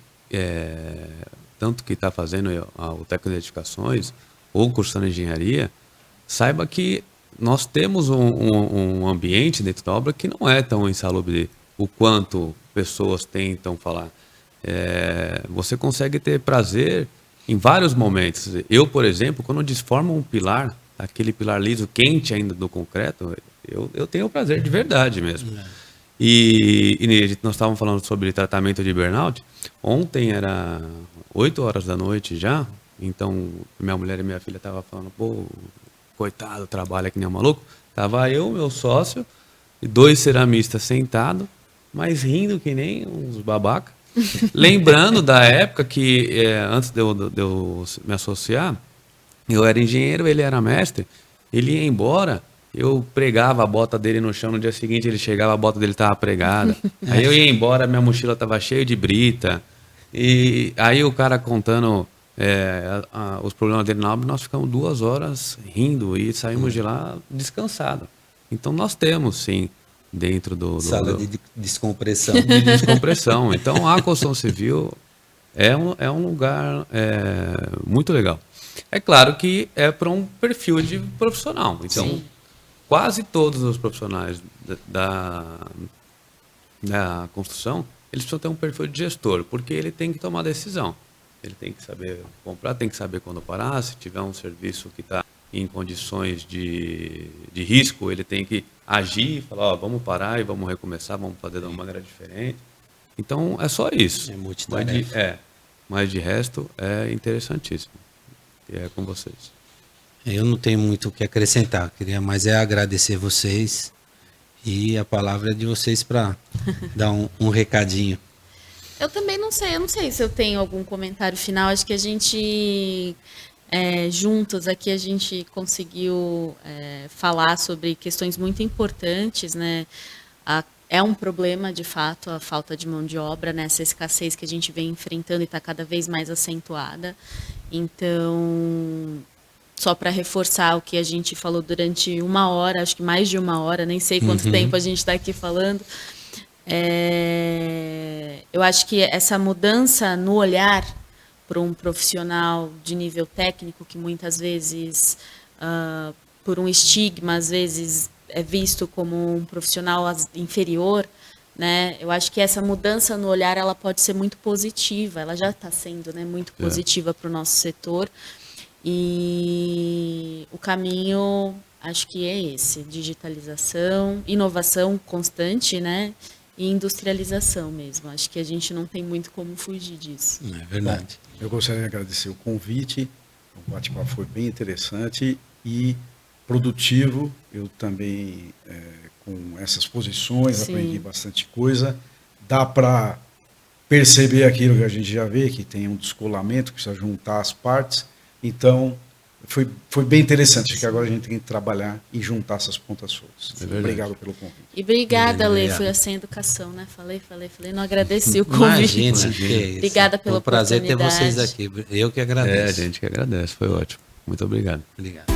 tanto que está fazendo o técnico de edificações ou cursando engenharia, saiba que nós temos um ambiente dentro da obra que não é tão insalubre o quanto pessoas tentam falar. Você consegue ter prazer em vários momentos. Eu, por exemplo, quando desformo um pilar, aquele pilar liso, quente ainda do concreto, eu tenho prazer de verdade mesmo. E nós estávamos falando sobre tratamento de burnout. Ontem era 8 horas da noite já, então minha mulher e minha filha estavam falando, pô, coitado, trabalha que nem um maluco. Tava eu, meu sócio, e 2 ceramistas sentados, mas rindo que nem uns babaca. Lembrando da época que, antes de eu me associar, eu era engenheiro, ele era mestre, ele ia embora, eu pregava a bota dele no chão, no dia seguinte ele chegava, a bota dele estava pregada. Aí eu ia embora, minha mochila estava cheia de brita. E aí o cara contando os problemas dele na obra, nós ficamos 2 horas rindo e saímos de lá descansados. Então nós temos, sim, dentro Sala de descompressão. de descompressão. Então a construção civil é um lugar muito legal. É claro que é para um perfil de profissional. Então, Sim. quase todos os profissionais da construção, eles precisam ter um perfil de gestor, porque ele tem que tomar decisão. Ele tem que saber comprar, tem que saber quando parar. Se tiver um serviço que está em condições de risco, ele tem que agir e falar, ó, vamos parar e vamos recomeçar, vamos fazer de uma maneira diferente. Então, é só isso. É multitarefa. Mas de resto, é interessantíssimo. E é com vocês. Eu não tenho muito o que acrescentar, queria mais agradecer vocês e a palavra é de vocês para dar um recadinho. Eu também não sei se eu tenho algum comentário final. Acho que a gente, juntos aqui, a gente conseguiu falar sobre questões muito importantes, né? É um problema, de fato, a falta de mão de obra, né? Essa escassez que a gente vem enfrentando e está cada vez mais acentuada. Então, só para reforçar o que a gente falou durante 1 hora, acho que mais de 1 hora, nem sei quanto tempo a gente está aqui falando. Eu acho que essa mudança no olhar para um profissional de nível técnico, que muitas vezes por um estigma, às vezes é visto como um profissional inferior, né? Eu acho que essa mudança no olhar ela pode ser muito positiva, ela já está sendo, né, muito positiva para o nosso setor. E o caminho, acho que é esse: digitalização, inovação constante, né? E industrialização mesmo. Acho que a gente não tem muito como fugir disso. É verdade. Eu gostaria de agradecer o convite. O bate-papo foi bem interessante e produtivo. Eu também, com essas posições, Sim. aprendi bastante coisa. Dá para perceber aquilo que a gente já vê, que tem um descolamento, que precisa juntar as partes. Então, foi bem interessante, porque agora a gente tem que trabalhar e juntar essas pontas soltas. Obrigado pelo convite. E obrigada, Lê, Obrigado. foi sem educação, né? Falei, não agradeci o convite. Imagina, que é isso. Obrigada pela Foi um prazer ter oportunidade. vocês aqui. Eu que A agradeço. gente que agradece, foi ótimo. Muito obrigado. Obrigado.